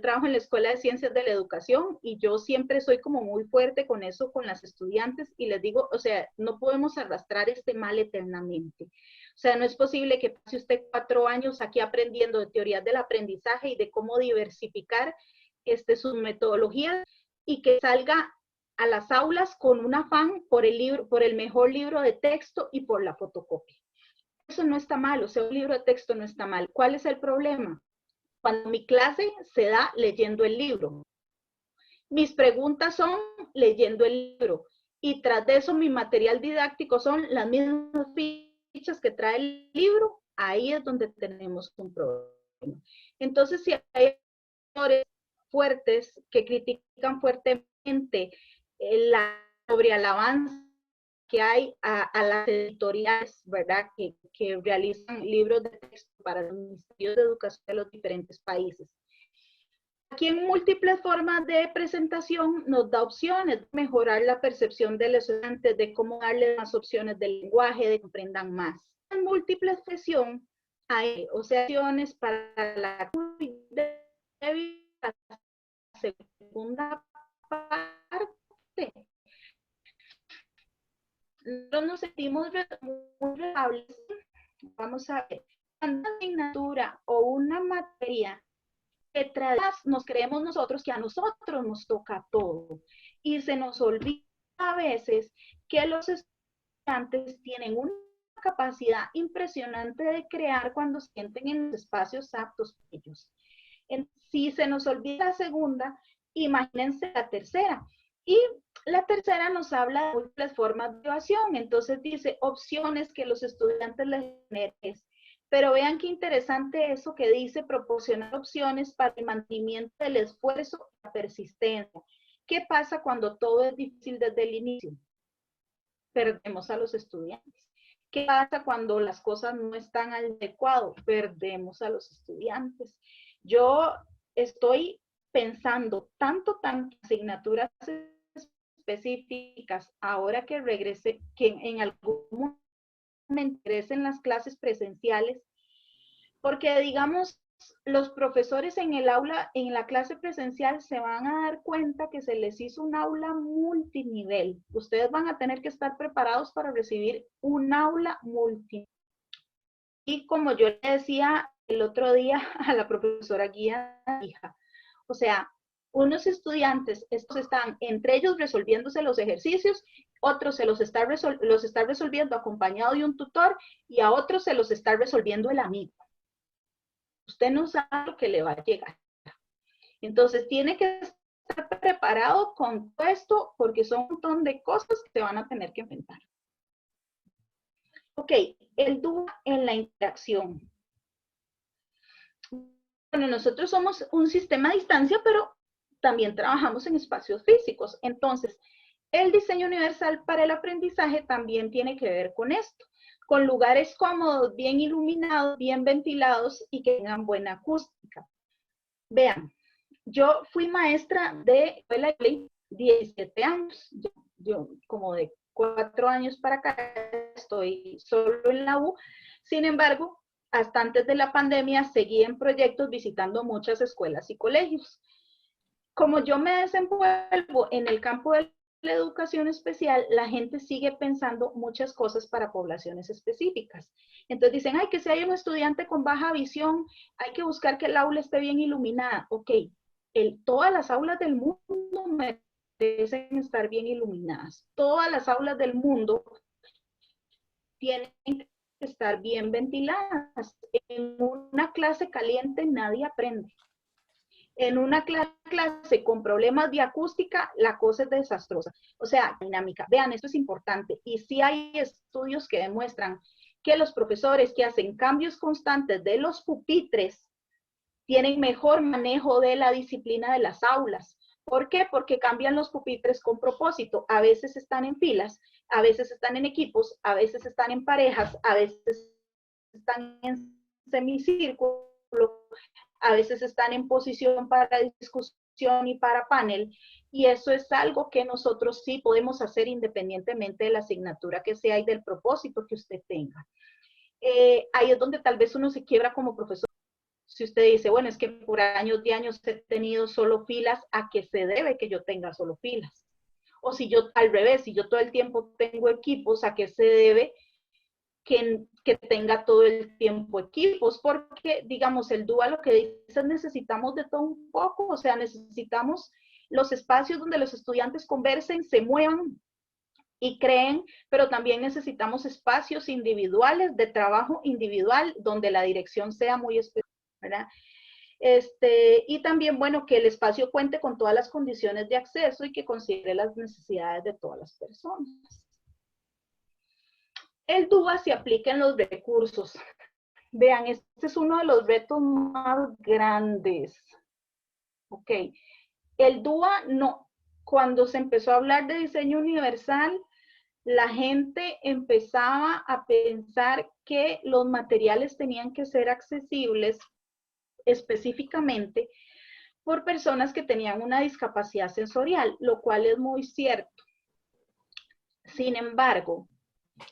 trabajo en la Escuela de Ciencias de la Educación y yo siempre soy como muy fuerte con eso, con las estudiantes y les digo, o sea, no podemos arrastrar este mal eternamente. O sea, no es posible que pase usted 4 años aquí aprendiendo de teorías del aprendizaje y de cómo diversificar sus metodologías y que salga a las aulas con un afán por el libro, por el mejor libro de texto y por la fotocopia. Eso no está mal, o sea, un libro de texto no está mal. ¿Cuál es el problema? Cuando mi clase se da leyendo el libro. Mis preguntas son leyendo el libro. Y tras de eso, mi material didáctico son las mismas fichas que trae el libro. Ahí es donde tenemos un problema. Entonces, si hay autores fuertes que critican fuertemente la sobrealabanza que hay a las editoriales, ¿verdad? Que realizan libros de texto para los ministerios de educación de los diferentes países. Aquí en múltiples formas de presentación nos da opciones de mejorar la percepción de los estudiantes, de cómo darles más opciones del lenguaje, de que comprendan más. En múltiple expresión hay opciones para la segunda parte. Nosotros nos sentimos muy rentables. Vamos a ver, una asignatura o una materia que tras nos creemos nosotros que a nosotros nos toca todo y se nos olvida a veces que los estudiantes tienen una capacidad impresionante de crear cuando se sienten en los espacios aptos para ellos. Si se nos olvida la segunda, imagínense la tercera. Y la tercera nos habla de múltiples formas de evaluación. Entonces dice opciones que los estudiantes les generen. Pero vean qué interesante eso que dice proporcionar opciones para el mantenimiento del esfuerzo y la persistencia. ¿Qué pasa cuando todo es difícil desde el inicio? Perdemos a los estudiantes. ¿Qué pasa cuando las cosas no están adecuadas? Perdemos a los estudiantes. Yo estoy pensando tanto asignaturas específicas ahora que regrese, que en algún momento me interesen las clases presenciales, porque digamos, los profesores en el aula, en la clase presencial, se van a dar cuenta que se les hizo un aula multinivel. Ustedes van a tener que estar preparados para recibir un aula multinivel. Y como yo le decía el otro día a la profesora guía, hija, o sea, unos estudiantes, estos están entre ellos resolviéndose los ejercicios, otros se los está resolviendo acompañado de un tutor y a otros se los está resolviendo el amigo. Usted no sabe lo que le va a llegar. Entonces tiene que estar preparado con todo esto porque son un montón de cosas que se van a tener que enfrentar. Ok, el dúo en la interacción. Bueno, nosotros somos un sistema a distancia, pero también trabajamos en espacios físicos. Entonces, el diseño universal para el aprendizaje también tiene que ver con esto, con lugares cómodos, bien iluminados, bien ventilados y que tengan buena acústica. Vean, yo fui maestra de escuela de 17 años, yo como de 4 años para acá estoy solo en la U, sin embargo, hasta antes de la pandemia seguí en proyectos visitando muchas escuelas y colegios. Como yo me desenvuelvo en el campo de la educación especial, la gente sigue pensando muchas cosas para poblaciones específicas. Entonces dicen, ay, que si hay un estudiante con baja visión, hay que buscar que el aula esté bien iluminada. Ok, todas las aulas del mundo merecen estar bien iluminadas. Todas las aulas del mundo tienen que estar bien ventiladas. En una clase caliente nadie aprende. En una clase con problemas de acústica, la cosa es desastrosa. O sea, dinámica. Vean, esto es importante. Y sí hay estudios que demuestran que los profesores que hacen cambios constantes de los pupitres tienen mejor manejo de la disciplina de las aulas. ¿Por qué? Porque cambian los pupitres con propósito. A veces están en filas, a veces están en equipos, a veces están en parejas, a veces están en semicírculo, a veces están en posición para discusión y para panel, y eso es algo que nosotros sí podemos hacer independientemente de la asignatura que sea y del propósito que usted tenga. Ahí es donde tal vez uno se quiebra como profesor. Si usted dice, bueno, es que por años y años he tenido solo filas, ¿a qué se debe que yo tenga solo filas? O si yo, al revés, si yo todo el tiempo tengo equipos, ¿a qué se debe que tenga todo el tiempo equipos? Porque, digamos, el DUA lo que dice es necesitamos de todo un poco, o sea, necesitamos los espacios donde los estudiantes conversen, se muevan y creen, pero también necesitamos espacios individuales, de trabajo individual, donde la dirección sea muy específica, ¿verdad? Y también, bueno, que el espacio cuente con todas las condiciones de acceso y que considere las necesidades de todas las personas. El DUA se aplica en los recursos. Vean, este es uno de los retos más grandes. Ok, el DUA no, cuando se empezó a hablar de diseño universal, la gente empezaba a pensar que los materiales tenían que ser accesibles específicamente por personas que tenían una discapacidad sensorial, lo cual es muy cierto. Sin embargo,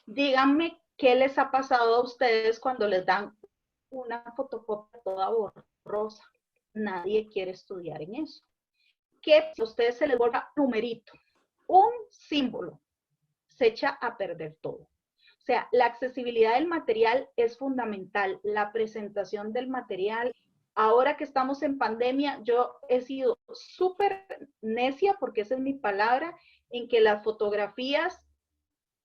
díganme qué les ha pasado a ustedes cuando les dan una fotocopia toda borrosa. Nadie quiere estudiar en eso. Que si a ustedes se les borra un numerito, un símbolo, se echa a perder todo. O sea, la accesibilidad del material es fundamental, la presentación del material. Ahora que estamos en pandemia, yo he sido súper necia, porque esa es mi palabra, en que las fotografías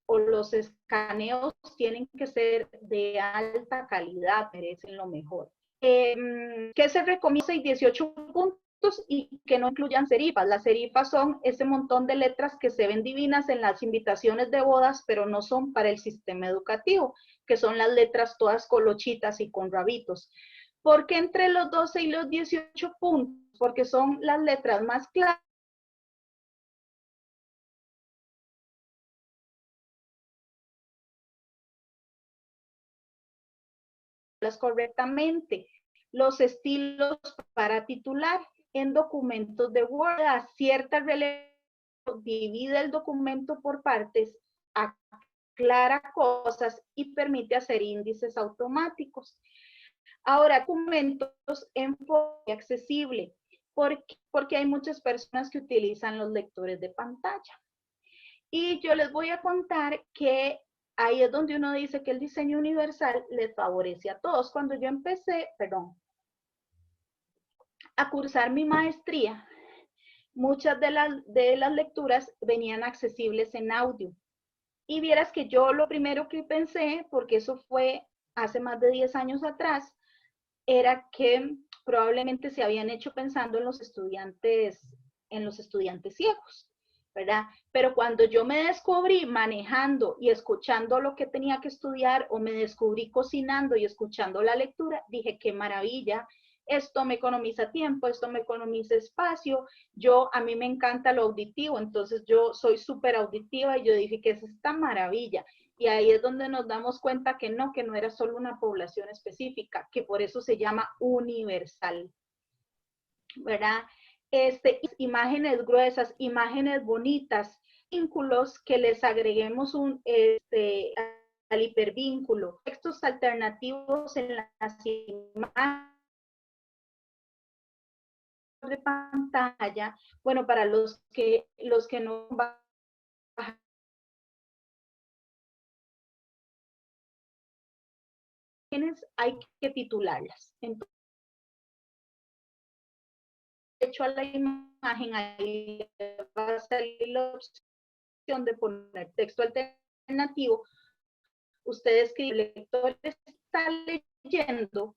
o los escaneos tienen que ser de alta calidad, merecen lo mejor. ¿Qué se recomienda? 18 puntos y que no incluyan serifas. Las serifas son ese montón de letras que se ven divinas en las invitaciones de bodas, pero no son para el sistema educativo, que son las letras todas colochitas y con rabitos. ¿Por qué entre los 12 y los 18 puntos? Porque son las letras más claras correctamente. Los estilos para titular en documentos de Word a cierta relevancia, divide el documento por partes, aclara cosas y permite hacer índices automáticos. Ahora, documentos en enfoque accesible, porque hay muchas personas que utilizan los lectores de pantalla. Y yo les voy a contar que ahí es donde uno dice que el diseño universal les favorece a todos. Cuando yo empecé, a cursar mi maestría, muchas de las lecturas venían accesibles en audio. Y vieras que yo lo primero que pensé, porque eso fue hace más de 10 años atrás, era que probablemente se habían hecho pensando en los estudiantes ciegos, ¿verdad? Pero cuando yo me descubrí manejando y escuchando lo que tenía que estudiar, o me descubrí cocinando y escuchando la lectura, dije, qué maravilla, esto me economiza tiempo, esto me economiza espacio, a mí me encanta lo auditivo, entonces yo soy súper auditiva y yo dije que es esta maravilla. Y ahí es donde nos damos cuenta que no era solo una población específica, que por eso se llama universal, ¿verdad? Imágenes gruesas, imágenes bonitas, vínculos que les agreguemos al hipervínculo, textos alternativos en las imágenes de pantalla, bueno, para los que no hay que titularlas. Entonces, hecho a la imagen, ahí va a salir la opción de poner texto alternativo. Usted escribe, el lector está leyendo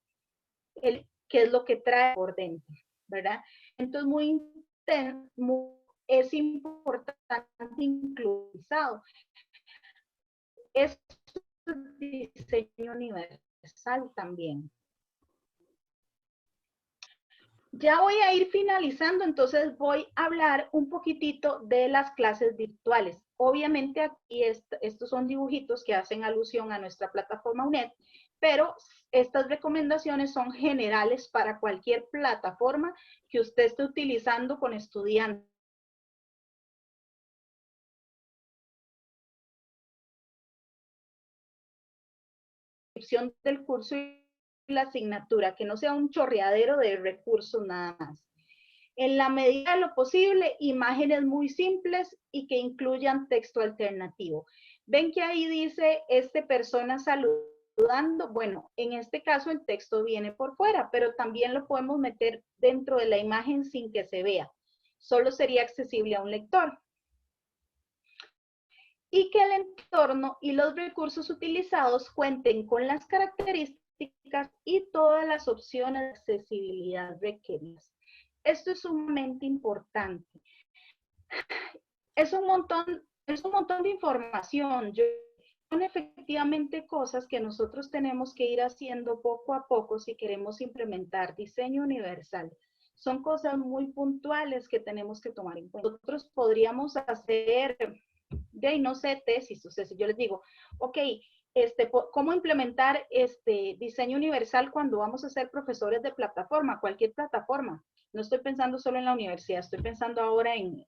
qué es lo que trae por dentro. ¿verdad? Entonces, es importante incluso es diseño universal también. Ya voy a ir finalizando, entonces voy a hablar un poquitito de las clases virtuales. Obviamente aquí estos son dibujitos que hacen alusión a nuestra plataforma UNED, pero estas recomendaciones son generales para cualquier plataforma que usted esté utilizando con estudiantes. Del curso y la asignatura, que no sea un chorreadero de recursos nada más. En la medida de lo posible, imágenes muy simples y que incluyan texto alternativo. Ven que ahí dice, persona saludando. Bueno, en este caso el texto viene por fuera, pero también lo podemos meter dentro de la imagen sin que se vea. Solo sería accesible a un lector. Y que el entorno y los recursos utilizados cuenten con las características y todas las opciones de accesibilidad requeridas. Esto es sumamente importante. Es un montón de información. Son efectivamente cosas que nosotros tenemos que ir haciendo poco a poco si queremos implementar diseño universal. Son cosas muy puntuales que tenemos que tomar en cuenta. Nosotros podríamos hacer, no sé, tesis. O sea, si yo les digo, ok, ¿cómo implementar diseño universal cuando vamos a ser profesores de plataforma, cualquier plataforma? No estoy pensando solo en la universidad, estoy pensando ahora en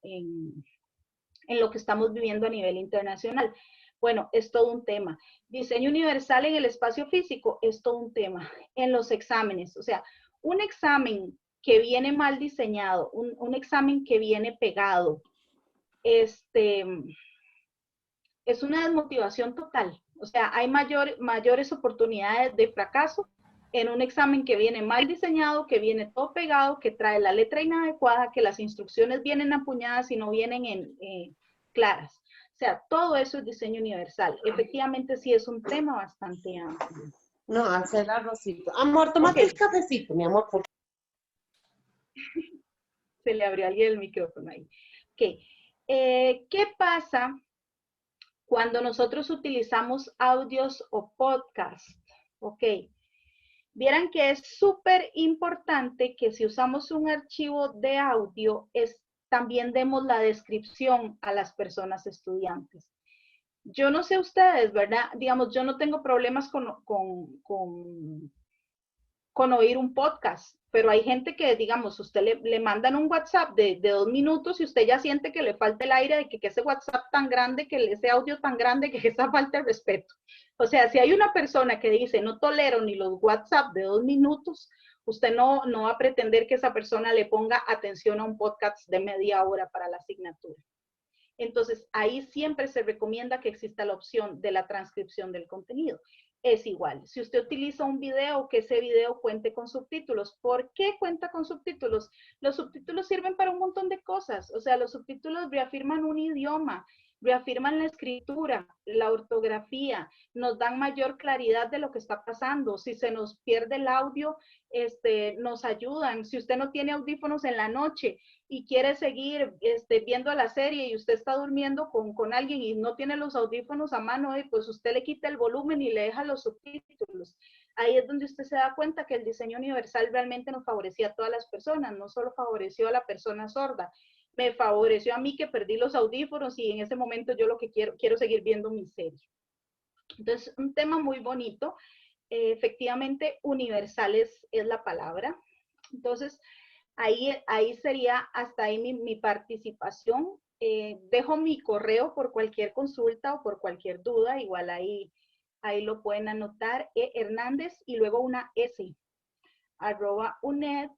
lo que estamos viviendo a nivel internacional. Bueno, es todo un tema. Diseño universal en el espacio físico es todo un tema. En los exámenes, o sea, un examen que viene mal diseñado, un examen que viene pegado, es una desmotivación total. O sea, hay mayores oportunidades de fracaso en un examen que viene mal diseñado, que viene todo pegado, que trae la letra inadecuada, que las instrucciones vienen apuñadas y no vienen claras. O sea, todo eso es diseño universal. Efectivamente, sí es un tema bastante amplio. No, hacer arrocito. Amor, tómate el cafecito, mi amor. Se le abrió a alguien el micrófono ahí. Ok. ¿Qué pasa cuando nosotros utilizamos audios o podcasts? Ok. Vieran que es súper importante que si usamos un archivo de audio, también demos la descripción a las personas estudiantes. Yo no sé ustedes, ¿verdad? Digamos, yo no tengo problemas con oír un podcast, pero hay gente que, digamos, usted le mandan un WhatsApp de 2 minutos y usted ya siente que le falta el aire de que ese WhatsApp tan grande, que ese audio tan grande, que esa falta de respeto. O sea, si hay una persona que dice, no tolero ni los WhatsApp de 2 minutos, usted no va a pretender que esa persona le ponga atención a un podcast de media hora para la asignatura. Entonces, ahí siempre se recomienda que exista la opción de la transcripción del contenido. Es igual, si usted utiliza un video, que ese video cuente con subtítulos. ¿Por qué cuenta con subtítulos? Los subtítulos sirven para un montón de cosas. O sea, los subtítulos reafirman un idioma, reafirman la escritura, la ortografía, nos dan mayor claridad de lo que está pasando. Si se nos pierde el audio, nos ayudan. Si usted no tiene audífonos en la noche y quiere seguir viendo la serie y usted está durmiendo con alguien y no tiene los audífonos a mano, pues usted le quita el volumen y le deja los subtítulos. Ahí es donde usted se da cuenta que el diseño universal realmente nos favorecía a todas las personas, no solo favoreció a la persona sorda, me favoreció a mí que perdí los audífonos y en ese momento yo lo que quiero seguir viendo mi serie. Entonces, un tema muy bonito. Efectivamente, universal es la palabra. Entonces, ahí sería hasta ahí mi participación. Dejo mi correo por cualquier consulta o por cualquier duda. Igual ahí lo pueden anotar. Hernández y luego una S, @uned.ac.cr.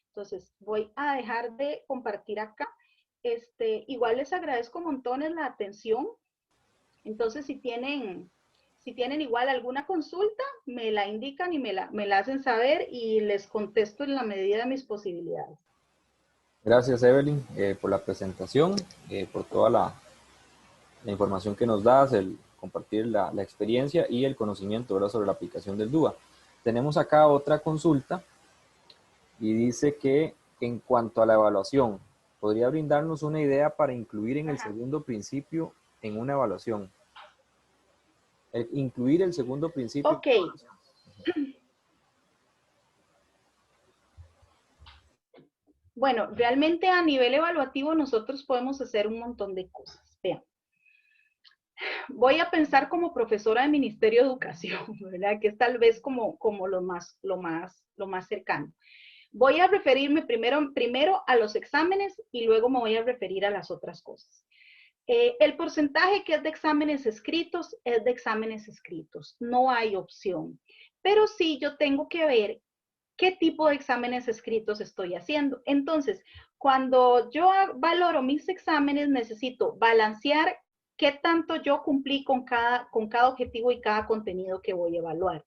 Entonces, voy a dejar de compartir acá. Igual les agradezco montones la atención. Entonces, si tienen igual alguna consulta, me la indican y me la hacen saber y les contesto en la medida de mis posibilidades. Gracias, Evelyn, por la presentación, por toda la información que nos das, el compartir la experiencia y el conocimiento, ¿verdad?, sobre la aplicación del DUA. tenemos acá otra consulta y dice que en cuanto a la evaluación, ¿podría brindarnos una idea para incluir en el segundo principio en una evaluación? Incluir el segundo principio. Ok. Bueno, realmente a nivel evaluativo nosotros podemos hacer un montón de cosas. Vean, voy a pensar como profesora de Ministerio de Educación, ¿verdad? Que es tal vez como lo más cercano. Voy a referirme primero a los exámenes y luego me voy a referir a las otras cosas. El porcentaje que es de exámenes escritos es de exámenes escritos, no hay opción. Pero sí yo tengo que ver qué tipo de exámenes escritos estoy haciendo. Entonces, cuando yo valoro mis exámenes, necesito balancear qué tanto yo cumplí con cada objetivo y cada contenido que voy a evaluar,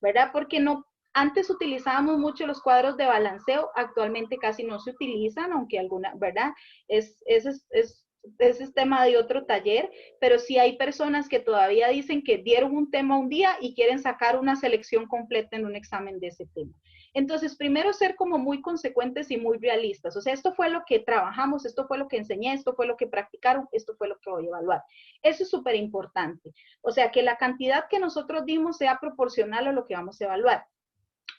¿verdad? Porque no, antes utilizábamos mucho los cuadros de balanceo, actualmente casi no se utilizan, aunque alguna, ¿verdad? Ese es tema de otro taller, pero sí hay personas que todavía dicen que dieron un tema un día y quieren sacar una selección completa en un examen de ese tema. Entonces, primero ser como muy consecuentes y muy realistas. O sea, esto fue lo que trabajamos, esto fue lo que enseñé, esto fue lo que practicaron, esto fue lo que voy a evaluar. Eso es súper importante. O sea, que la cantidad que nosotros dimos sea proporcional a lo que vamos a evaluar.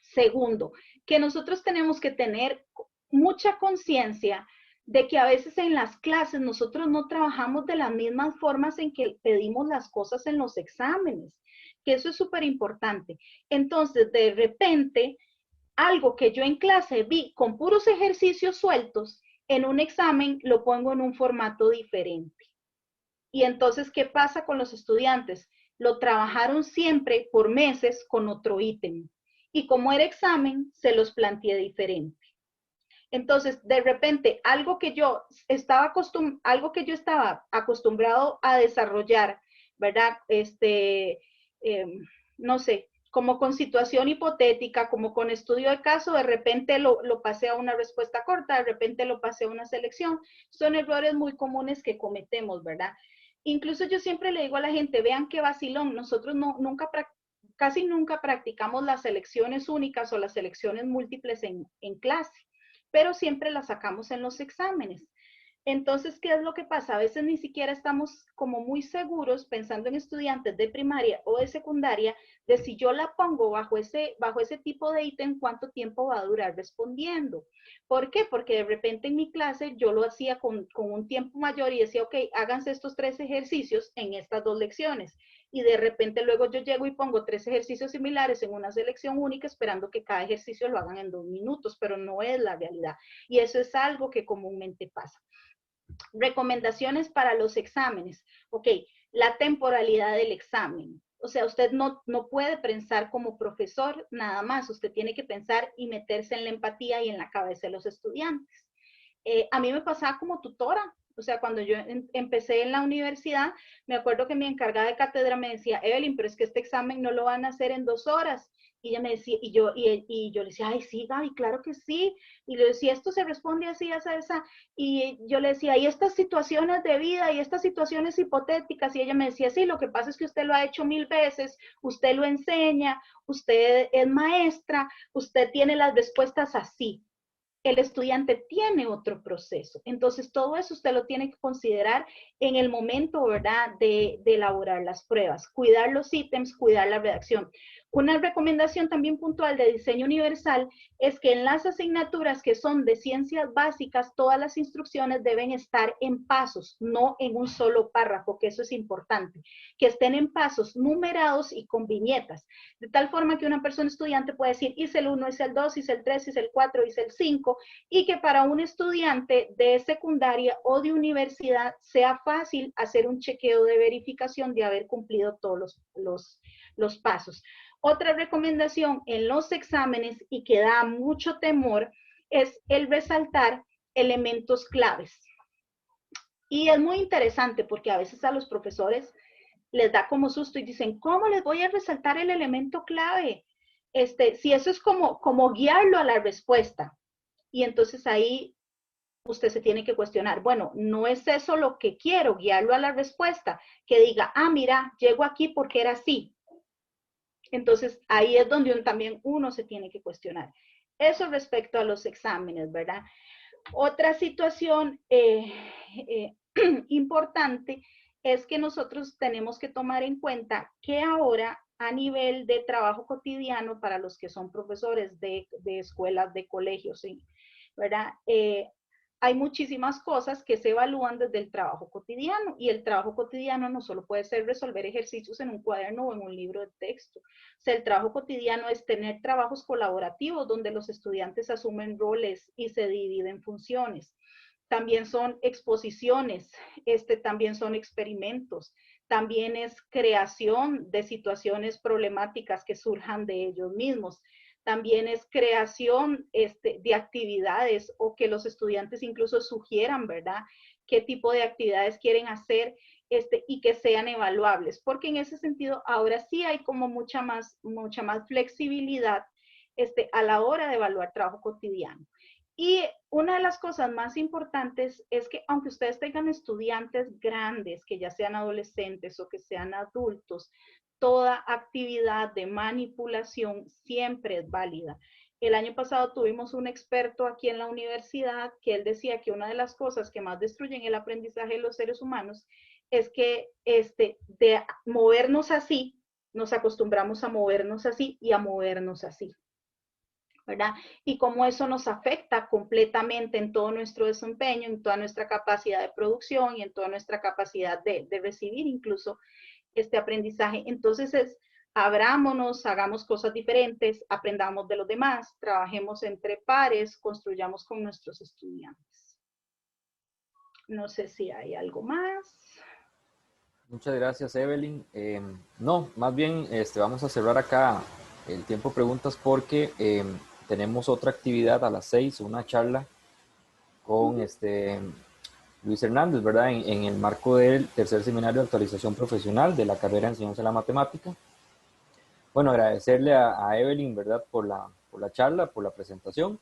Segundo, que nosotros tenemos que tener mucha conciencia de que a veces en las clases nosotros no trabajamos de las mismas formas en que pedimos las cosas en los exámenes, que eso es súper importante. Entonces, de repente, algo que yo en clase vi con puros ejercicios sueltos, en un examen lo pongo en un formato diferente. Y entonces, ¿qué pasa con los estudiantes? Lo trabajaron siempre por meses con otro ítem. Y como era examen, se los planteé diferente. Entonces, de repente, algo que yo estaba acostumbrado a desarrollar, ¿verdad? No sé, como con situación hipotética, como con estudio de caso, de repente lo pasé a una respuesta corta, de repente lo pasé a una selección. Son errores muy comunes que cometemos, ¿verdad? Incluso yo siempre le digo a la gente, vean qué vacilón, nosotros casi nunca practicamos las selecciones únicas o las selecciones múltiples en clase, pero siempre las sacamos en los exámenes. Entonces, ¿qué es lo que pasa? A veces ni siquiera estamos como muy seguros, pensando en estudiantes de primaria o de secundaria, de si yo la pongo bajo ese tipo de ítem, cuánto tiempo va a durar respondiendo. ¿Por qué? Porque de repente en mi clase yo lo hacía con un tiempo mayor y decía, ok, háganse estos 3 ejercicios en estas 2 lecciones. Y de repente luego yo llego y pongo 3 ejercicios similares en una selección única, esperando que cada ejercicio lo hagan en 2 minutos, pero no es la realidad. Y eso es algo que comúnmente pasa. Recomendaciones para los exámenes. Ok, la temporalidad del examen. O sea, usted no puede pensar como profesor nada más. Usted tiene que pensar y meterse en la empatía y en la cabeza de los estudiantes. A mí me pasaba como tutora. O sea, cuando yo empecé en la universidad, me acuerdo que mi encargada de cátedra me decía, Evelyn, pero es que este examen no lo van a hacer en 2 horas. Y ella me decía, y yo le decía, ay, sí, Gaby, claro que sí. Y le decía, esto se responde así, esa. Y yo le decía, y estas situaciones de vida y estas situaciones hipotéticas. Y ella me decía, sí, lo que pasa es que usted lo ha hecho 1000 veces, usted lo enseña, usted es maestra, usted tiene las respuestas así. El estudiante tiene otro proceso. Entonces, todo eso usted lo tiene que considerar en el momento, ¿verdad?, de elaborar las pruebas. Cuidar los ítems, cuidar la redacción. Una recomendación también puntual de diseño universal es que en las asignaturas que son de ciencias básicas, todas las instrucciones deben estar en pasos, no en un solo párrafo, que eso es importante. Que estén en pasos numerados y con viñetas. De tal forma que una persona estudiante puede decir, hice el 1, hice el 2, hice el 3, hice el 4, hice el 5, y que para un estudiante de secundaria o de universidad sea fácil hacer un chequeo de verificación de haber cumplido todos los pasos. Otra recomendación en los exámenes y que da mucho temor es el resaltar elementos claves. Y es muy interesante porque a veces a los profesores les da como susto y dicen, ¿cómo les voy a resaltar el elemento clave? Si eso es como guiarlo a la respuesta. Y entonces ahí usted se tiene que cuestionar, bueno, no es eso lo que quiero, guiarlo a la respuesta, que diga, ah, mira, llego aquí porque era así. Entonces, ahí es donde también uno se tiene que cuestionar. Eso respecto a los exámenes, ¿verdad? Otra situación importante es que nosotros tenemos que tomar en cuenta que ahora a nivel de trabajo cotidiano para los que son profesores de escuelas, de colegios, ¿sí? ¿Verdad? Hay muchísimas cosas que se evalúan desde el trabajo cotidiano y el trabajo cotidiano no solo puede ser resolver ejercicios en un cuaderno o en un libro de texto. O sea, el trabajo cotidiano es tener trabajos colaborativos donde los estudiantes asumen roles y se dividen funciones. También son exposiciones, también son experimentos, también es creación de situaciones problemáticas que surjan de ellos mismos. También es creación de actividades o que los estudiantes incluso sugieran, ¿verdad? Qué tipo de actividades quieren hacer y que sean evaluables, porque en ese sentido ahora sí hay como mucha más flexibilidad a la hora de evaluar trabajo cotidiano. Y una de las cosas más importantes es que aunque ustedes tengan estudiantes grandes, que ya sean adolescentes o que sean adultos, toda actividad de manipulación siempre es válida. El año pasado tuvimos un experto aquí en la universidad que él decía que una de las cosas que más destruyen el aprendizaje de los seres humanos es que de movernos así, nos acostumbramos a movernos así y a movernos así, ¿verdad? Y cómo eso nos afecta completamente en todo nuestro desempeño, en toda nuestra capacidad de producción y en toda nuestra capacidad de recibir incluso este aprendizaje. Entonces abrámonos, hagamos cosas diferentes, aprendamos de los demás, trabajemos entre pares, construyamos con nuestros estudiantes. No sé si hay algo más. Muchas gracias, Evelyn. No, más bien vamos a cerrar acá el tiempo preguntas porque tenemos otra actividad a las 6, una charla con Luis Hernández, ¿verdad? En el marco del tercer seminario de actualización profesional de la carrera de enseñanza de la matemática. Bueno, agradecerle a Evelyn, ¿verdad? Por la charla, por la presentación.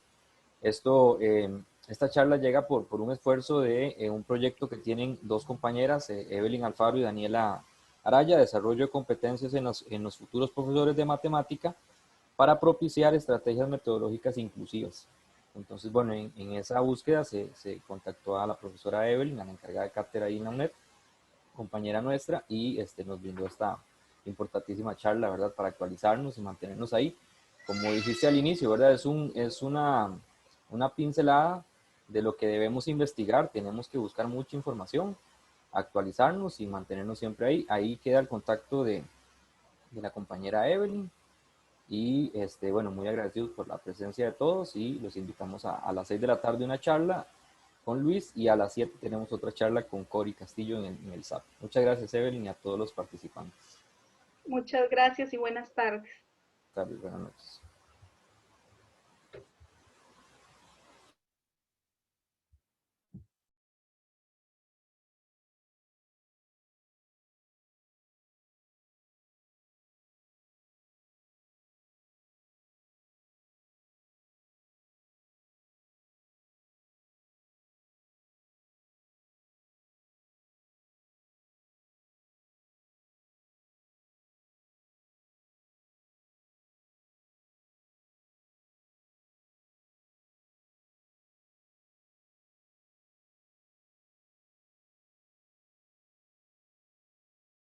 Esta charla llega por un esfuerzo de un proyecto que tienen dos compañeras, Evelyn Alfaro y Daniela Araya, desarrollo de competencias en los futuros profesores de matemática para propiciar estrategias metodológicas inclusivas. Entonces, bueno, en esa búsqueda se contactó a la profesora Evelyn, a la encargada de cátedra ahí en la UNED, compañera nuestra, y nos brindó esta importantísima charla, ¿verdad? Para actualizarnos y mantenernos ahí. Como dijiste al inicio, ¿verdad? Es una pincelada de lo que debemos investigar. Tenemos que buscar mucha información, actualizarnos y mantenernos siempre ahí. Ahí queda el contacto de la compañera Evelyn. Y bueno, muy agradecidos por la presencia de todos y los invitamos a las 6 de la tarde una charla con Luis y a las 7 tenemos otra charla con Cori Castillo en el SAP. Muchas gracias, Evelyn, y a todos los participantes. Muchas gracias y buenas tardes. Buenas noches.